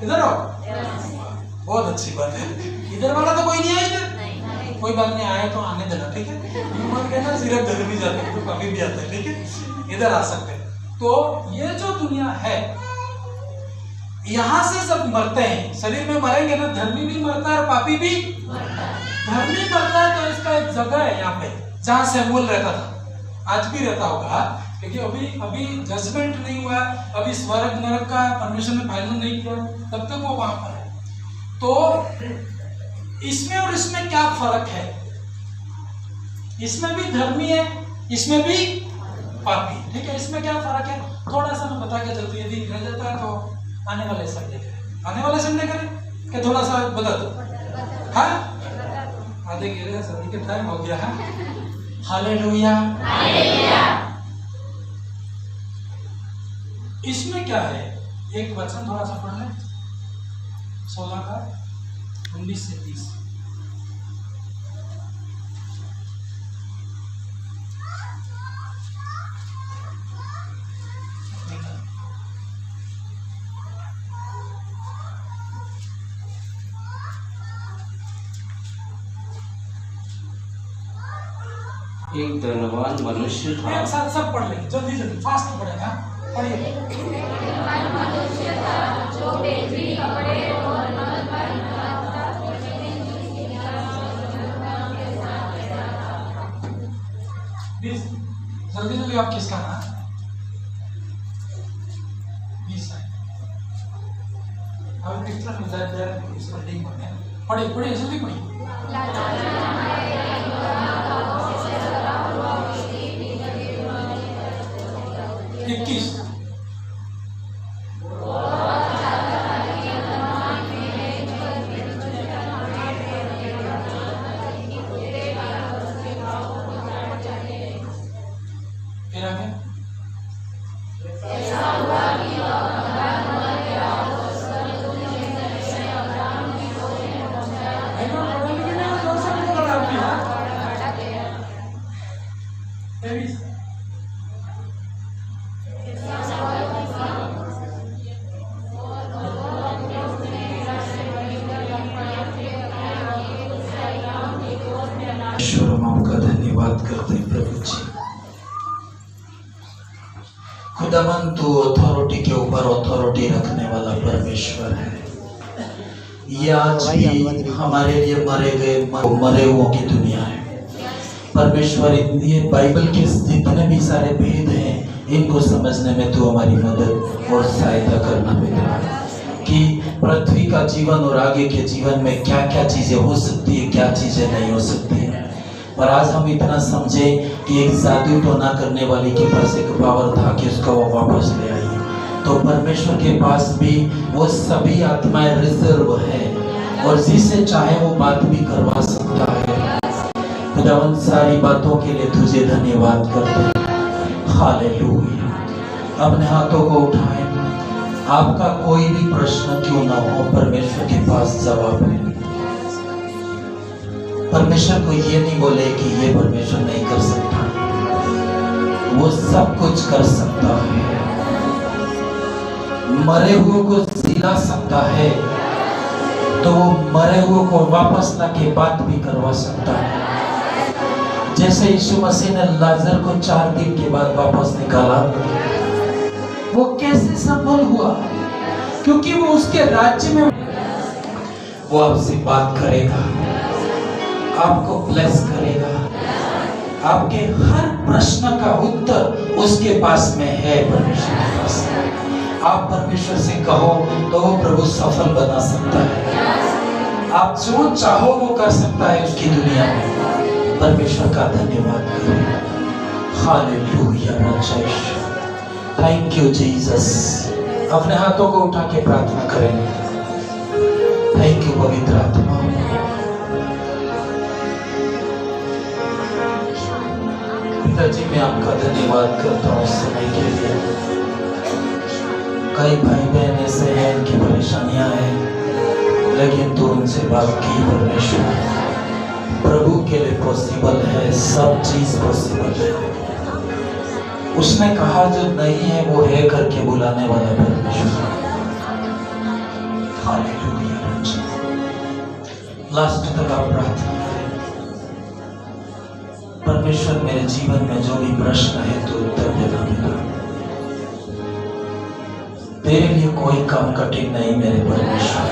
Speaker 1: इधर हो? बहुत अच्छी बात है। इधर वाला तो कोई नहीं आया इधर? कोई बात नहीं, आया तो आने देना, ठीक है? मत कहना सिर्फ धर्म ही जाते हैं, तो पापी भी आते हैं, ठीक है? इधर आ सकते हैं। तो ये जो दुनिया है, यहाँ से सब मरते हैं, शरीर में मरेंगे ना, धर्मी भी मरता है और पापी भी मरता है। धर्मी मरता है तो इसका एक जगह है यहाँ पे जहाँ शमूएल रहता था, आज भी रहता होगा, क्योंकि अभी जजमेंट नहीं हुआ, अभी स्वर्ग नरक का परमेश्वर ने फाइनल नहीं किया, तब तक वो वहां पर है। तो इसमें और इसमें क्या फर्क है? इसमें भी धर्मी है, इसमें भी पापी, ठीक है? इसमें क्या फर्क है थोड़ा सा मैं बता के चलती, यदि रह जाता है तो आने वाले संडे करें कि थोड़ा सा बता दो। हाँ, आधे गिरे सभी के टाइम हो गया है। Hallelujah, hallelujah. इसमें क्या है, एक वचन थोड़ा सा पढ़ लें, 16 का 19 से 30।
Speaker 2: एक धनवान मनुष्य था।
Speaker 1: एक साथ सब पढ़ लेंगे, जल्दी जल्दी फास्ट पढ़ेगा, पढ़िए। जो बेचती कपड़े और नमक पर जल्दी जल्दी आप किसका ना 20 है। अब किस तरह मिलता है इसका लिंक बने, पढ़िए जल्दी पढ़िए। 21 फिर आगे खुदावन तू अथॉरिटी के ऊपर अथॉरिटी रखने वाला परमेश्वर है। ये आज भी हमारे लिए मरे हुओं की दुनिया है परमेश्वर। ये बाइबल के जितने भी सारे भेद हैं इनको समझने में तू हमारी मदद और सहायता करना बेटा, कि पृथ्वी का जीवन और आगे के जीवन में क्या क्या चीजें हो सकती है, क्या चीजें नहीं हो सकती है। पर आज हम इतना समझे कि एक जादू टोना करने वाले के पास एक पावर था कि उसको वो वापस ले आई। तो परमेश्वर के पास भी वो सभी आत्माएं रिजर्व है और जिसे चाहे वो बात भी करवा सकता है। खुदावन सारी बातों के लिए तुझे धन्यवाद करते हैं। हालेलुया। अपने हाथों को उठाएं। आपका कोई भी प्रश्न क्यों ना हो, परमेश्वर के पास जवाब है। परमेश्वर को ये नहीं बोले कि ये परमेश्वर नहीं कर सकता, वो सब कुछ कर सकता है। मरे हुए को जिला सकता है तो वो मरे हुए को वापस लाके बात भी करवा सकता है। जैसे यीशु मसीह ने लाजर को 4 दिन के बाद वापस निकाला, वो कैसे संभव हुआ? क्योंकि वो उसके राज्य में वो आपसे बात करेगा, आपको ब्लेस करेगा। आपके हर प्रश्न का उत्तर उसके पास में है, परमेश्वर के पास। आप परमेश्वर से कहो तो वो प्रभु सफल बना सकता है। आप जो चाहो वो कर सकता है उसकी दुनिया में। परमेश्वर का धन्यवाद करें। हालेलुया। Thank you Jesus. अपने हाथों को उठा के प्रार्थना करें। थैंक यू पवित्र आत्मा। पिताजी मैं आपका धन्यवाद करता हूँ इस समय के लिए। कई भाई बहन ऐसे हैं इनकी परेशानियां हैं, लेकिन तू उनसे बात की परमेश्वर। प्रभु के लिए पॉसिबल है, सब चीज पॉसिबल है। उसने कहा जो नहीं है वो है करके बुलाने वाला परमेश्वर। हालेलुया। लास्ट तक आप प्रार्थना करें। परमेश्वर मेरे जीवन में जो भी प्रश्न है तो उत्तर देना बेटा। तेरे लिए कोई काम कठिन नहीं मेरे परमेश्वर।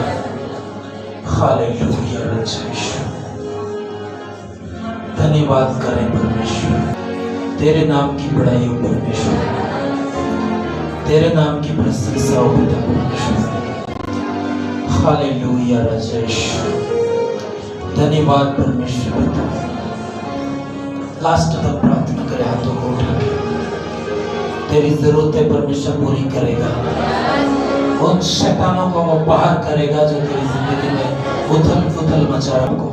Speaker 1: हालेलुया। धन्यवाद करें परमेश्वर। तेरे नाम की बड़ाई हो परमेश्वर, तेरे नाम की प्रशंसा हो पिता परमेश्वर। हालेलुया राजेश। धन्यवाद परमेश्वर पिता। लास्ट तक प्रार्थना करें हाथों को उठा के। तेरी जरूरतें परमेश्वर पूरी करेगा। उन शैतानों को वो बाहर करेगा जो तेरी जिंदगी में उथल पुथल मचा आपको।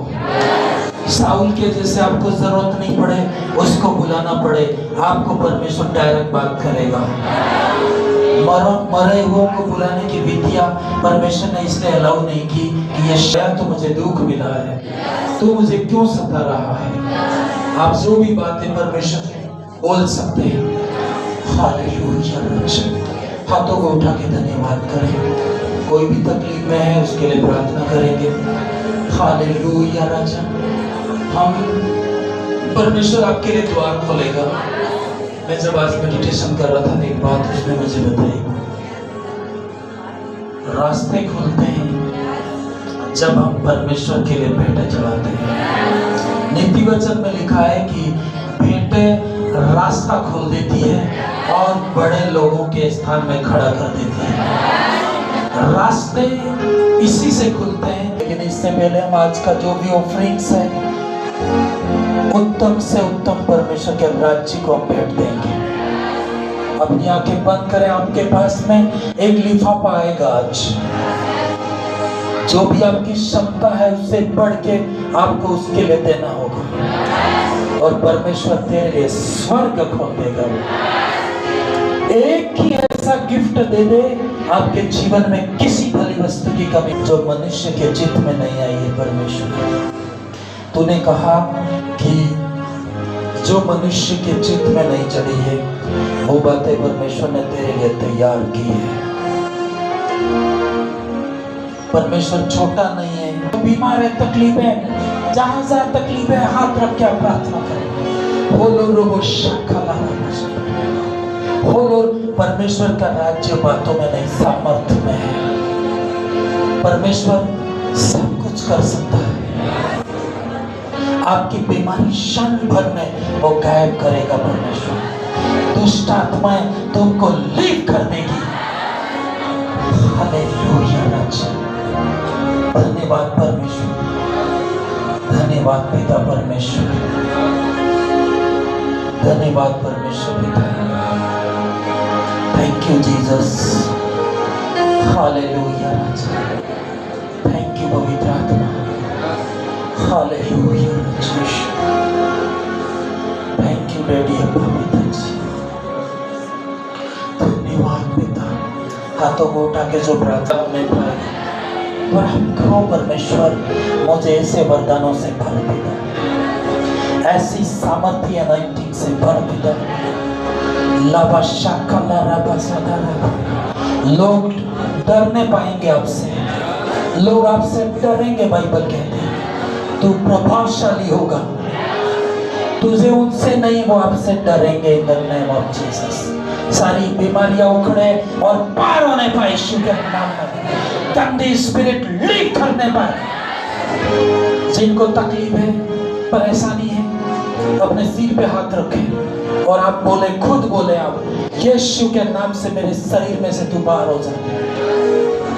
Speaker 1: साउल के जैसे आपको जरूरत नहीं पड़े, उसको बुलाना पड़े, आपको परमेश्वर डायरेक्ट बात करेगा। मरे हुओं को बुलाने की विद्या परमेश्वर ने इसलिए अलाउ नहीं की कि ये शायद तो मुझे दुख मिला है, तो मुझे क्यों सता रहा है। आप जो भी बातें परमेश्वर बोल सकते हैं। हालेलुया। हाथों को उठा के धन्यवाद करें। कोई भी तकलीफ में है उसके लिए प्रार्थना करेंगे। हालेलुया राजा। हम परमेश्वर आपके लिए द्वार खोलेगा। मैं जब आज मेडिटेशन कर रहा था एक बात उसने मुझे बताई। रास्ते खुलते हैं जब हम परमेश्वर के लिए भेंटें चढ़ाते हैं। नीति वचन में लिखा है कि भेंटें रास्ता खोल देती है और बड़े लोगों के स्थान में खड़ा कर देती है। रास्ते इसी से खुलते हैं। लेकिन इससे पहले हम आज का जो भी ऑफरिंग्स है उत्तम से उत्तम परमेश्वर के राज्य को हम भेंट देंगे। अपनी आंखें बंद करें। आपके पास में एक लिफाफा आएगा आज। जो भी आपकी क्षमता है उससे बढ़ के आपको उसके लिए देना होगा और परमेश्वर तेरे लिए स्वर्ग खोल देगा। एक ही ऐसा गिफ्ट दे दे आपके जीवन में किसी भली वस्तु की कमी जो मनुष्य के चित्त में नहीं आई है। परमेश्वर तूने कहा कि जो मनुष्य के चित्त में नहीं चढ़ी है वो बातें परमेश्वर ने तेरे लिए तैयार की है। परमेश्वर छोटा नहीं है। तो बीमार है, तकलीफ है, जहां जहां तकलीफ है हाथ रख के आप प्रार्थना करें। बोलो रोबो शाखा बोलो परमेश्वर का राज्य बातों में नहीं, सामर्थ्य में है। परमेश्वर सब कुछ कर सकता है। आपकी बीमारी क्षण भर में वो गायब करेगा परमेश्वर। दुष्ट आत्माएं तुमको लीव कर देगी। हालेलुया राजा। धन्यवाद परमेश्वर, धन्यवाद पिता परमेश्वर, धन्यवाद परमेश्वर पिता। Thank you Jesus. Hallelujah Raja. Thank you पवित्र आत्मा। Hallelujah Raja. Thank you daddy अब्बा पिता जी। धन्यवाद पिता। हाथों को उठा के जो प्रार्थना में पाए और हम कहो परमेश्वर मुझे ऐसे वरदानों से भर पिता, ऐसी सामर्थ्य अनॉइंटिंग से भर पिता। लोग डरने पाएंगे आपसे, लोग आपसे डरेंगे। बाइबल कहते हैं तू प्रभावशाली होगा, तुझे उनसे नहीं, वो आपसे डरेंगे। In the name of Jesus सारी बीमारियां उखड़े और पार होने पाए यीशु के नाम में। गंदी स्पिरिट लीव करने पाए। जिनको तकलीफ है, परेशानी है, अपने सिर पे हाथ रखें और आप बोले, खुद बोले आप, यीशु के नाम से मेरे शरीर में से तू बाहर हो जा।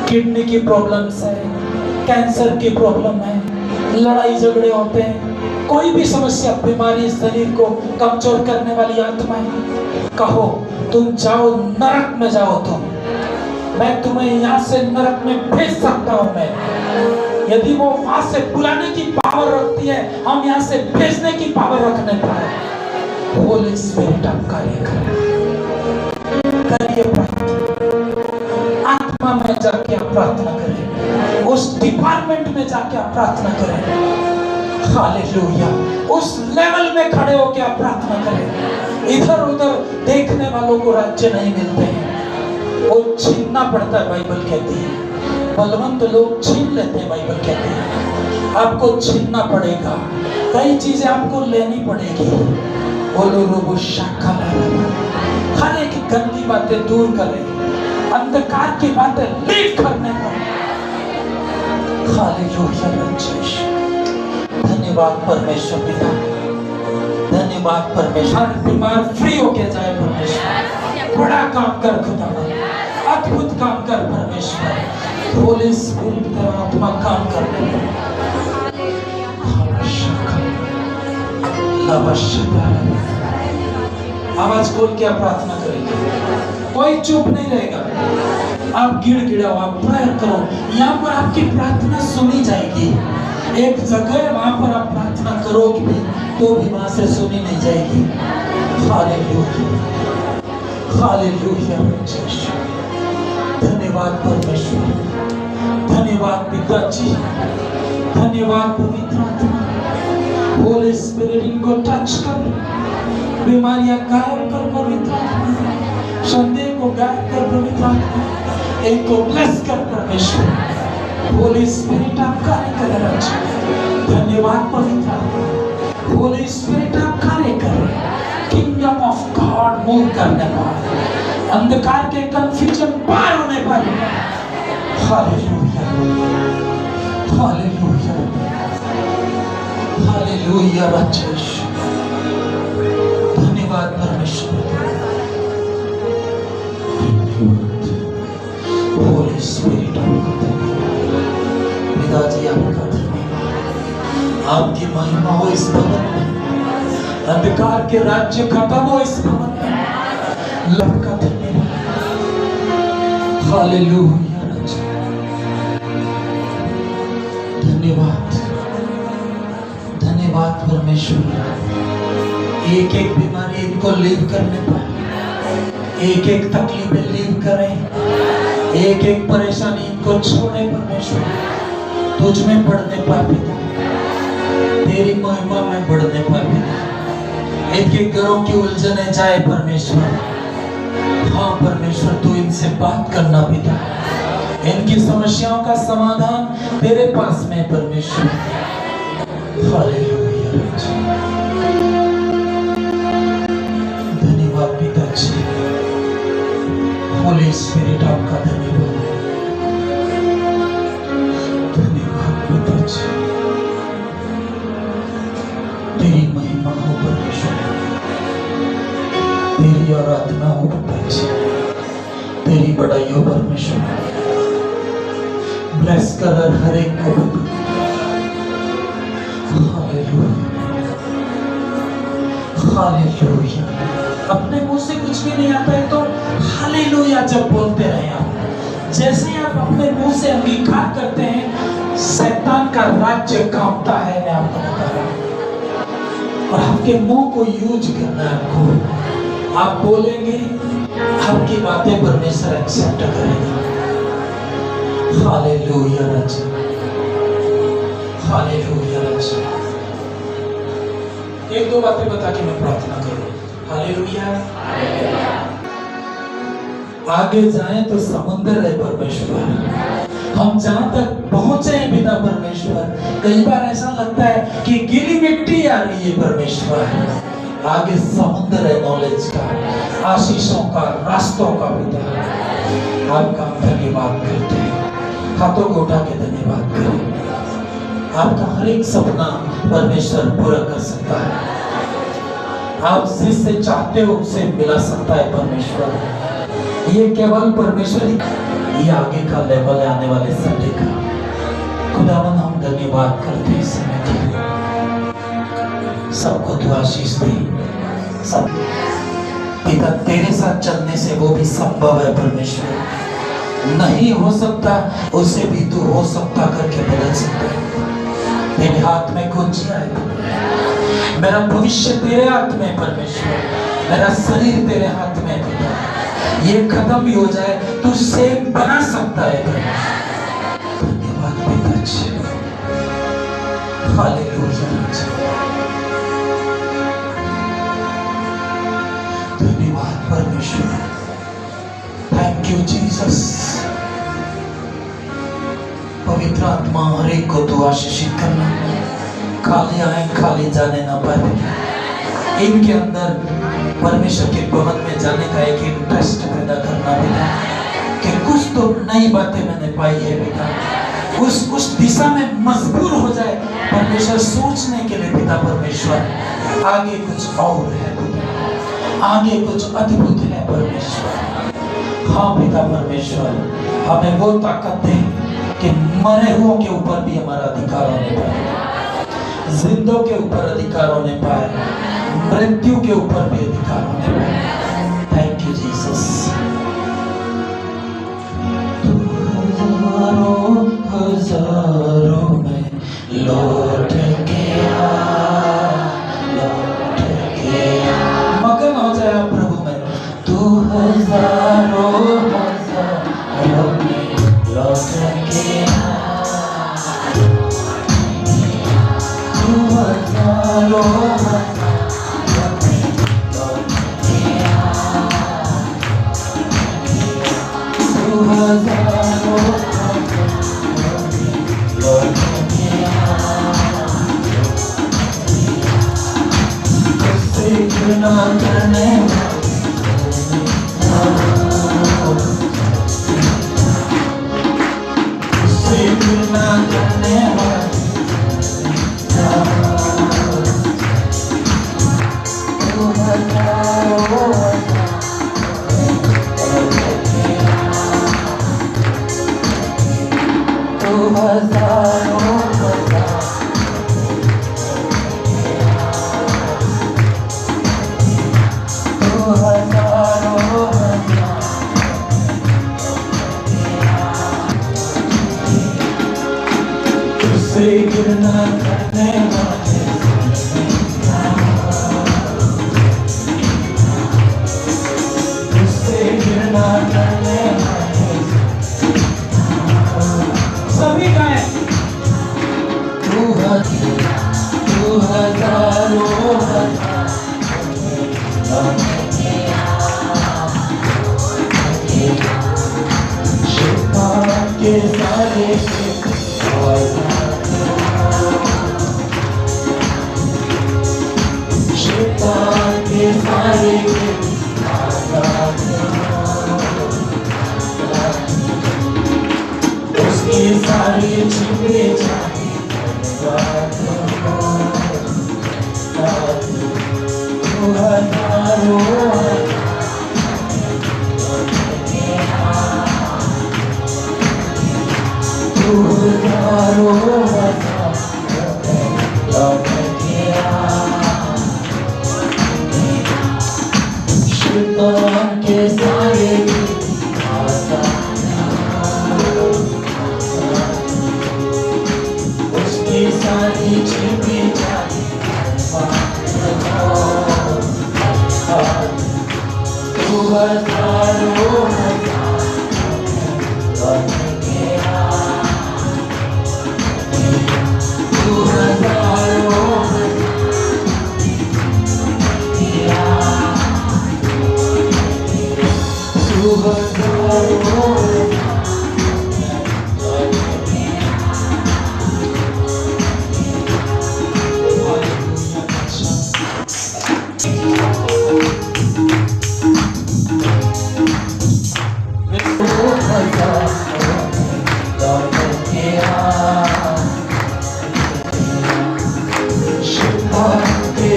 Speaker 1: किडनी की प्रॉब्लम्स है, कैंसर की प्रॉब्लम है, लड़ाई झगड़े होते हैं, कोई भी समस्या, बीमारी, शरीर को कमजोर करने वाली आत्माएं, कहो तुम जाओ, नरक में जाओ तुम। मैं तुम्हें यहाँ से नरक में भेज सकता हूँ। मैं यदि वो वहां से बुलाने की पावर रखती है, हम यहाँ से भेजने की पावर रखने पाए। होली स्पिरिट आप कार्य करिए, आत्मा में जाके आप प्रार्थना करें, उस डिपार्टमेंट में जाके आप प्रार्थना करें। हालेलुया। उस लेवल में खड़े होकर आप प्रार्थना करें। इधर उधर देखने वालों को राज्य नहीं मिलते हैं, वो छीनना पड़ता है। बाइबल कहती है बलवंत लोग छीन लेते हैं। बाइबल कहती है आपको छीनना पड़ेगा, कई चीजें आपको लेनी पड़ेगी। बोलो रोबो शाखा, हर एक गंदी बातें दूर करें, अंधकार की बातें लीव करने पर। हालेलुया। धन्यवाद परमेश्वर पिता, धन्यवाद परमेश्वर। बीमार फ्री होके जाए परमेश्वर। बड़ा काम कर खुदा, अद्भुत काम कर परमेश्वर। होली स्पिरिट तेरा आत्मा काम करने आवाज खोल के आप प्रार्थना करेंगे, कोई चुप नहीं रहेगा। आप गिड़गिड़ाओ, आप प्रेयर करो, यहाँ पर आपकी प्रार्थना सुनी जाएगी। एक जगह वहां पर आप प्रार्थना करोगे तो भी वहां से सुनी नहीं जाएगी। Hallelujah, hallelujah. धन्यवाद परमेश्वर, धन्यवाद पिता जी, धन्यवाद पवित्र आत्मा। होली स्पिरिट इनको टच कर, बीमारियां गायब कर पवित्र आत्मा, संदेह को गायब कर पवित्र आत्मा, इनको ब्लेस कर परमेश्वर। होली स्पिरिट आप कार्य कर। धन्यवाद पवित्र आत्मा। होली स्पिरिट आप कार्य कर। किंगडम ऑफ गॉड मूव करने पर, अंधकार के कंफ्यूजन पार होने पर। Hallelujah, hallelujah, hallelujah. राजेश धन्यवाद परमेश्वर। होली स्पिरिट पिताजी आपका धन्यवाद। आपकी महिमा हो इस भवन में, अंधकार के राज्य खत्म हो इस भवन में। आपका धन्यवाद। हालेलुया। धन्यवाद, धन्यवाद परमेश्वर। एक एक बीमारी इनको लीव करने पाए, एक एक तकलीफें लीव करें, एक एक परेशानी इनको छोड़े परमेश्वर। तुझ में बढ़ने पाए पिता, तेरी महिमा में बढ़ने पाए पिता। इनके घरों की उलझने जाए परमेश्वर। हाँ परमेश्वर, तू इनसे बात करना पिता। इनकी समस्याओं का समाधान तेरे पास में परमेश्वर। हालेलुया। धन्यवाद पिताजी, होली स्पिरिट आपका धन्यवाद, धन्यवाद पिताजी। तेरी महिमा हो परमेश्वर, तेरी आराधना हो पिताजी, तेरी बड़ाई हो परमेश्वर। ब्लेस कर हर एक को। Hallelujah, hallelujah. अपने मुंह से कुछ भी नहीं आता है तो हालेलुया जब बोलते रहे आप। जैसे ही आप अपने मुंह से अंगीकार करते हैं, शैतान का राज्य कांपता है। मैं आपको बता रहा हूं, और आपके मुंह को यूज करना है आपको। आप बोलेंगे, आपकी बातें परमेश्वर एक्सेप्ट करेगा। हालेलुया राजा, हालेलुया राजा। एक दो बातें बता के मैं प्रार्थना करूं। हालेलुया। आगे जाएं तो समुद्र है परमेश्वर। हम जहां तक पहुंचे हैं पिता परमेश्वर, कई बार ऐसा लगता है कि गीली मिट्टी आ रही है परमेश्वर। आगे समुद्र है नॉलेज का, आशीषों का, रास्तों का पिता। आपका धन्यवाद करते हैं। हाथों को उठा के धन्यवाद करें। आपका हर एक सपना परमेश्वर पूरा कर सकता है। आप जिससे चाहते हो उसे मिला सकता है परमेश्वर। ये केवल परमेश्वर ही, ये आगे का लेवल है आने वाले संडे का। खुदावन हम धन्यवाद करते हैं समय के लिए। सबको तू आशीष दे। सब पिता तेरे साथ चलने से वो भी संभव है परमेश्वर। नहीं हो सकता उसे भी तू हो सकता करके बदल सकता है। तेरे हाथ में कुंजियां है। मेरा भविष्य तेरे हाथ में परमेश्वर, मेरा शरीर तेरे हाथ में पिता। ये खत्म भी हो जाए तू सेम बना सकता है परमेश्वर। धन्यवाद पिताजी, हालेलुया। धन्यवाद परमेश्वर, थैंक यू जीसस। पवित्र आत्मा हर एक को तू आशीषित करना। खाली आए खाली जाने ना पाए। इनके अंदर परमेश्वर के भवन में जाने का एक इंटरेस्ट पैदा करना बेटा, कि कुछ तो नई बातें मैंने पाई है बेटा। उस दिशा में मजबूर हो जाए परमेश्वर सोचने के लिए पिता परमेश्वर। आगे कुछ और है बेटा, आगे कुछ अद्भुत है परमेश्वर। हाँ पिता परमेश्वर, हमें वो ताकत दे कि मरे हुओं के ऊपर भी हमारा अधिकार होने पाए, जिंदों के ऊपर अधिकार होने पाए, मृत्यु के ऊपर भी अधिकार होने पाए। Thank you Jesus. हजारों में लौट गया, लौट गया। मगन हो जाए प्रभु में। तू हजारों में लौट गया, तू हजारों करने गिरना करने वाले उससे गिरना करने वाले सभी गाएं। तू हजारों के सारे के सारे उसकी सारी छिपी जाती बातों को तू हजारों लौट गया शैतान के सारे उसकी सारी छिपी जाती तू हजारों लौट गया तू हजारों तू हजारों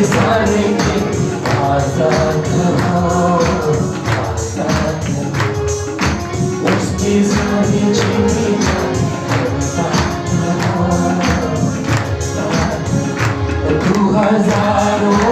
Speaker 1: सारे आजाद हो उसकी सारी छिपी तू हजारों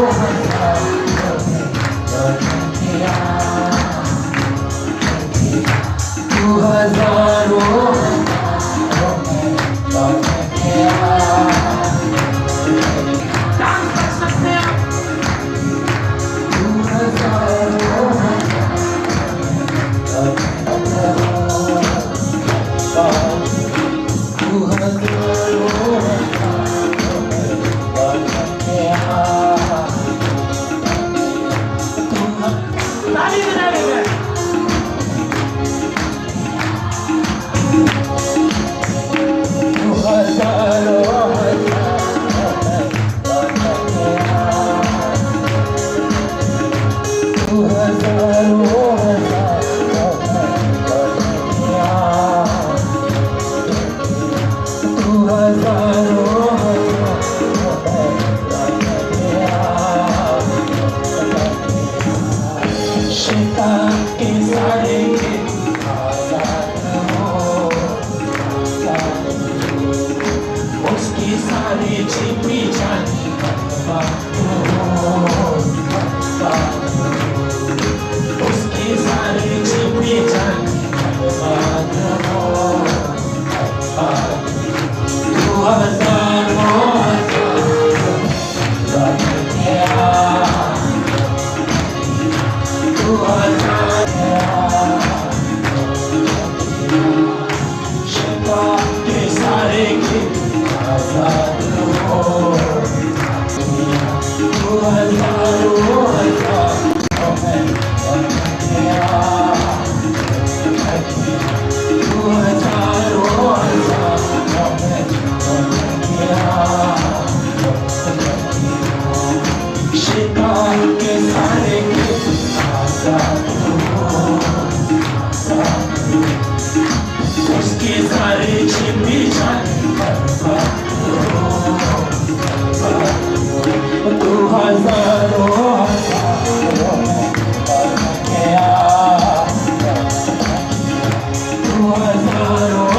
Speaker 1: तू हजारों शैतान के सारे आजाद हो उसकी सारी छिपी जाती उसकी सारी छिपी जाती तू हजारों शैतान के सारे आजाद हो तू हजारों तू हजारों शैतान के सारे आजाद उसकी सारी छिपी जाती तू हजारों तू हजारों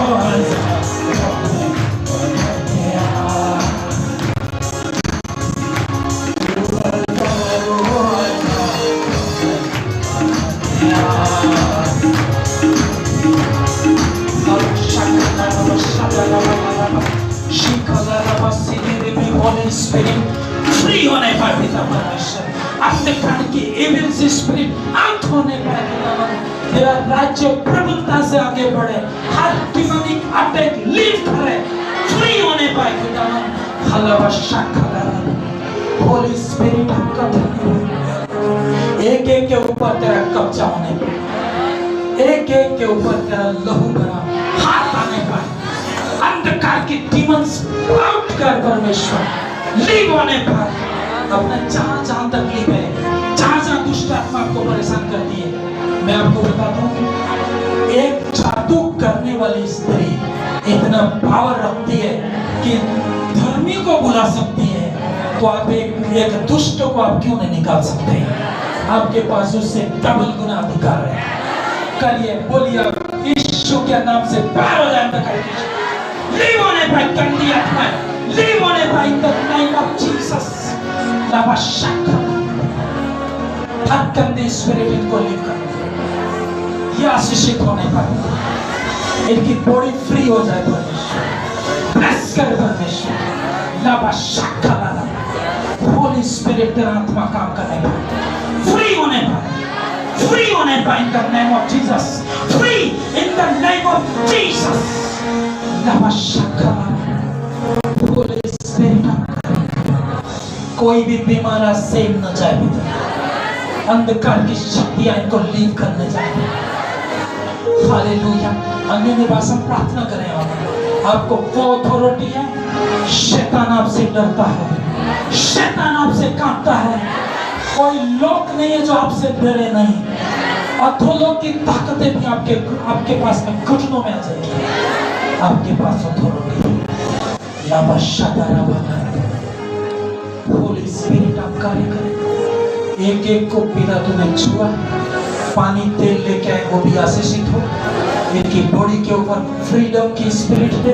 Speaker 1: Holy Spirit फ्री होने पर पिता परमेश्वर अपने प्राण की एविल स्पिरिट अंत होने पर तेरा राज्य प्रभुता से आगे बढ़े हर डिमोनिक अटैक लीव करे फ्री होने पर पिता हलवशा खलरा होली स्पिरिट आपका धन्यवाद एक एक के ऊपर तेरा कब्जा होने पर एक एक के ऊपर तेरा लहू भरा हाथ आने पर अंधकार की डीमंस आउट कर परमेश्वर लीव होने पर अपने जहां जहां तकलीफ है जहां जहां दुष्ट आत्मा आपको परेशान करती है मैं आपको बता दूं एक जादू करने वाली स्त्री इतना पावर रखती है कि धर्मी को बुला सकती है, तो आप एक दुष्ट को आप क्यों नहीं निकाल सकते? आपके पास उससे डबल गुना अधिकार है। करिए, बोलिए यीशु के नाम से बाहर हो जाए। Live on it by गंदी आत्मा, live on it by the name of Jesus। लाभाशक्का, हर गंदी स्पिरिट इनको लिव कर, ये आशीषित होने पर इनकी बॉडी फ्री हो जाए परमेश्वर। ब्लेस कर परमेश्वर, लाभाशक्का लाला, होली स्पिरिट तेरा आत्मा काम करने पर, फ्री होने पर, फ्री होने पर इन the name of Jesus, free in the name of Jesus. कोई भी बीमार सेव न जाए पिता, अंधकार की शक्तियां इनको लीव करने जाए। हालेलुया। अन्य भाषा प्रार्थना करें। आपको वो अथॉरिटी है, शैतान आपसे डरता है, शैतान आपसे कांपता है। कोई लोग नहीं है जो आपसे डरे नहीं। अथोलों की ताकतें भी आपके पास में घुटनों में आ जाएगी। आपके पास अथॉरिटी है। होली स्पिरिट आप कार्य करें। एक एक को पिता तूने छुआ, पानी तेल लेके आए, वो भी आशीषित हो। इनकी बॉडी के ऊपर फ्रीडम की स्पिरिट दे,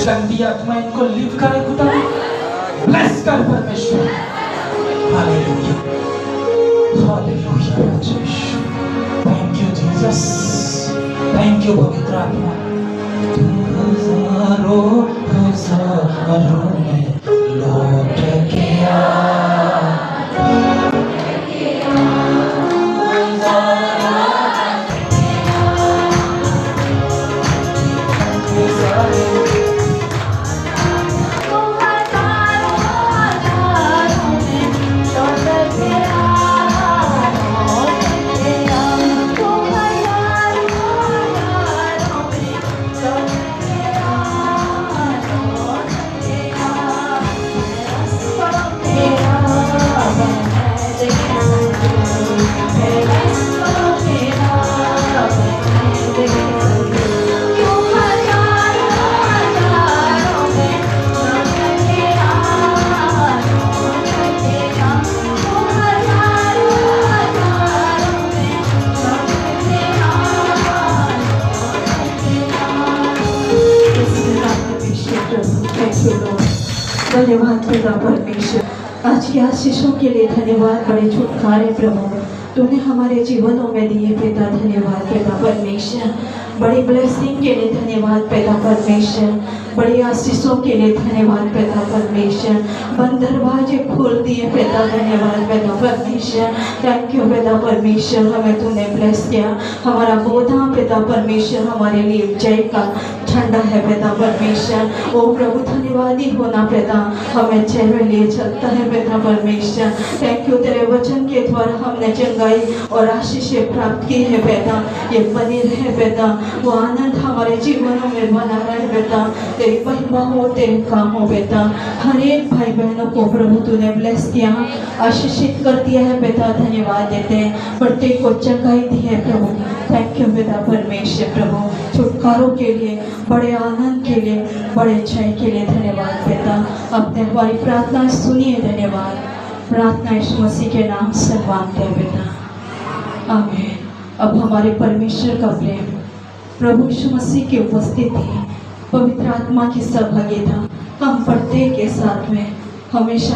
Speaker 1: गंदी आत्मा इनको लिव करे खुदा। ब्लेस कर परमेश्वर। Hallelujah, hallelujah. Thank you Jesus, thank you पवित्र आत्मा। हजारों हजारों में लौट गया,
Speaker 3: धन्यवाद पिता परमेश्वर, आज की आशीषों के लिए धन्यवाद। बड़े छुटकारे प्रभु तूने हमारे जीवनों में दिए पिता, धन्यवाद पिता परमेश्वर। बड़ी ब्लेसिंग के लिए धन्यवाद पिता परमेश्वर, बड़ी आशीषों के लिए धन्यवाद पिता परमेश्वर। बंद दरवाजे खोल दिए पिता, धन्यवाद पिता परमेश्वर। थैंक यू पिता परमेश्वर, हमें तूने ब्लेस किया। हमारा गोदाम पिता परमेश्वर हमारे लिए जय का ठंडा है पिता परमेश्वर। ओ प्रभु धन्यवाद ही होना पिता, हमें जय में लिए चलता है पिता परमेश्वर। थैंक यू, तेरे वचन के द्वारा हमने चंगाई और आशीषें प्राप्त की है पिता। ये बनी रहे पिता, वो आनंद हमारे जीवनों में बना रहे पिता। तेरी महिमा हो, तेरे काम हो पिता। हर एक भाई बहनों को प्रभु तूने ब्लेस किया, आशीषित कर दिया है पिता, धन्यवाद देते हैं। प्रत्येक को चंगाई दी है प्रभु। थैंक यू पिता परमेश्वर। प्रभु छुटकारों के लिए, बड़े आनंद के लिए, बड़े जय के लिए धन्यवाद पिता। अपने हमारी प्रार्थना सुनिए, धन्यवाद। प्रार्थना यीशु मसीह के नाम से मांगते हैं पिता, आमीन। अब हमारे परमेश्वर का प्रेम, प्रभु यीशु मसीह की उपस्थिति, पवित्र आत्मा की सहभागिता हम प्रत्येक के साथ में हमेशा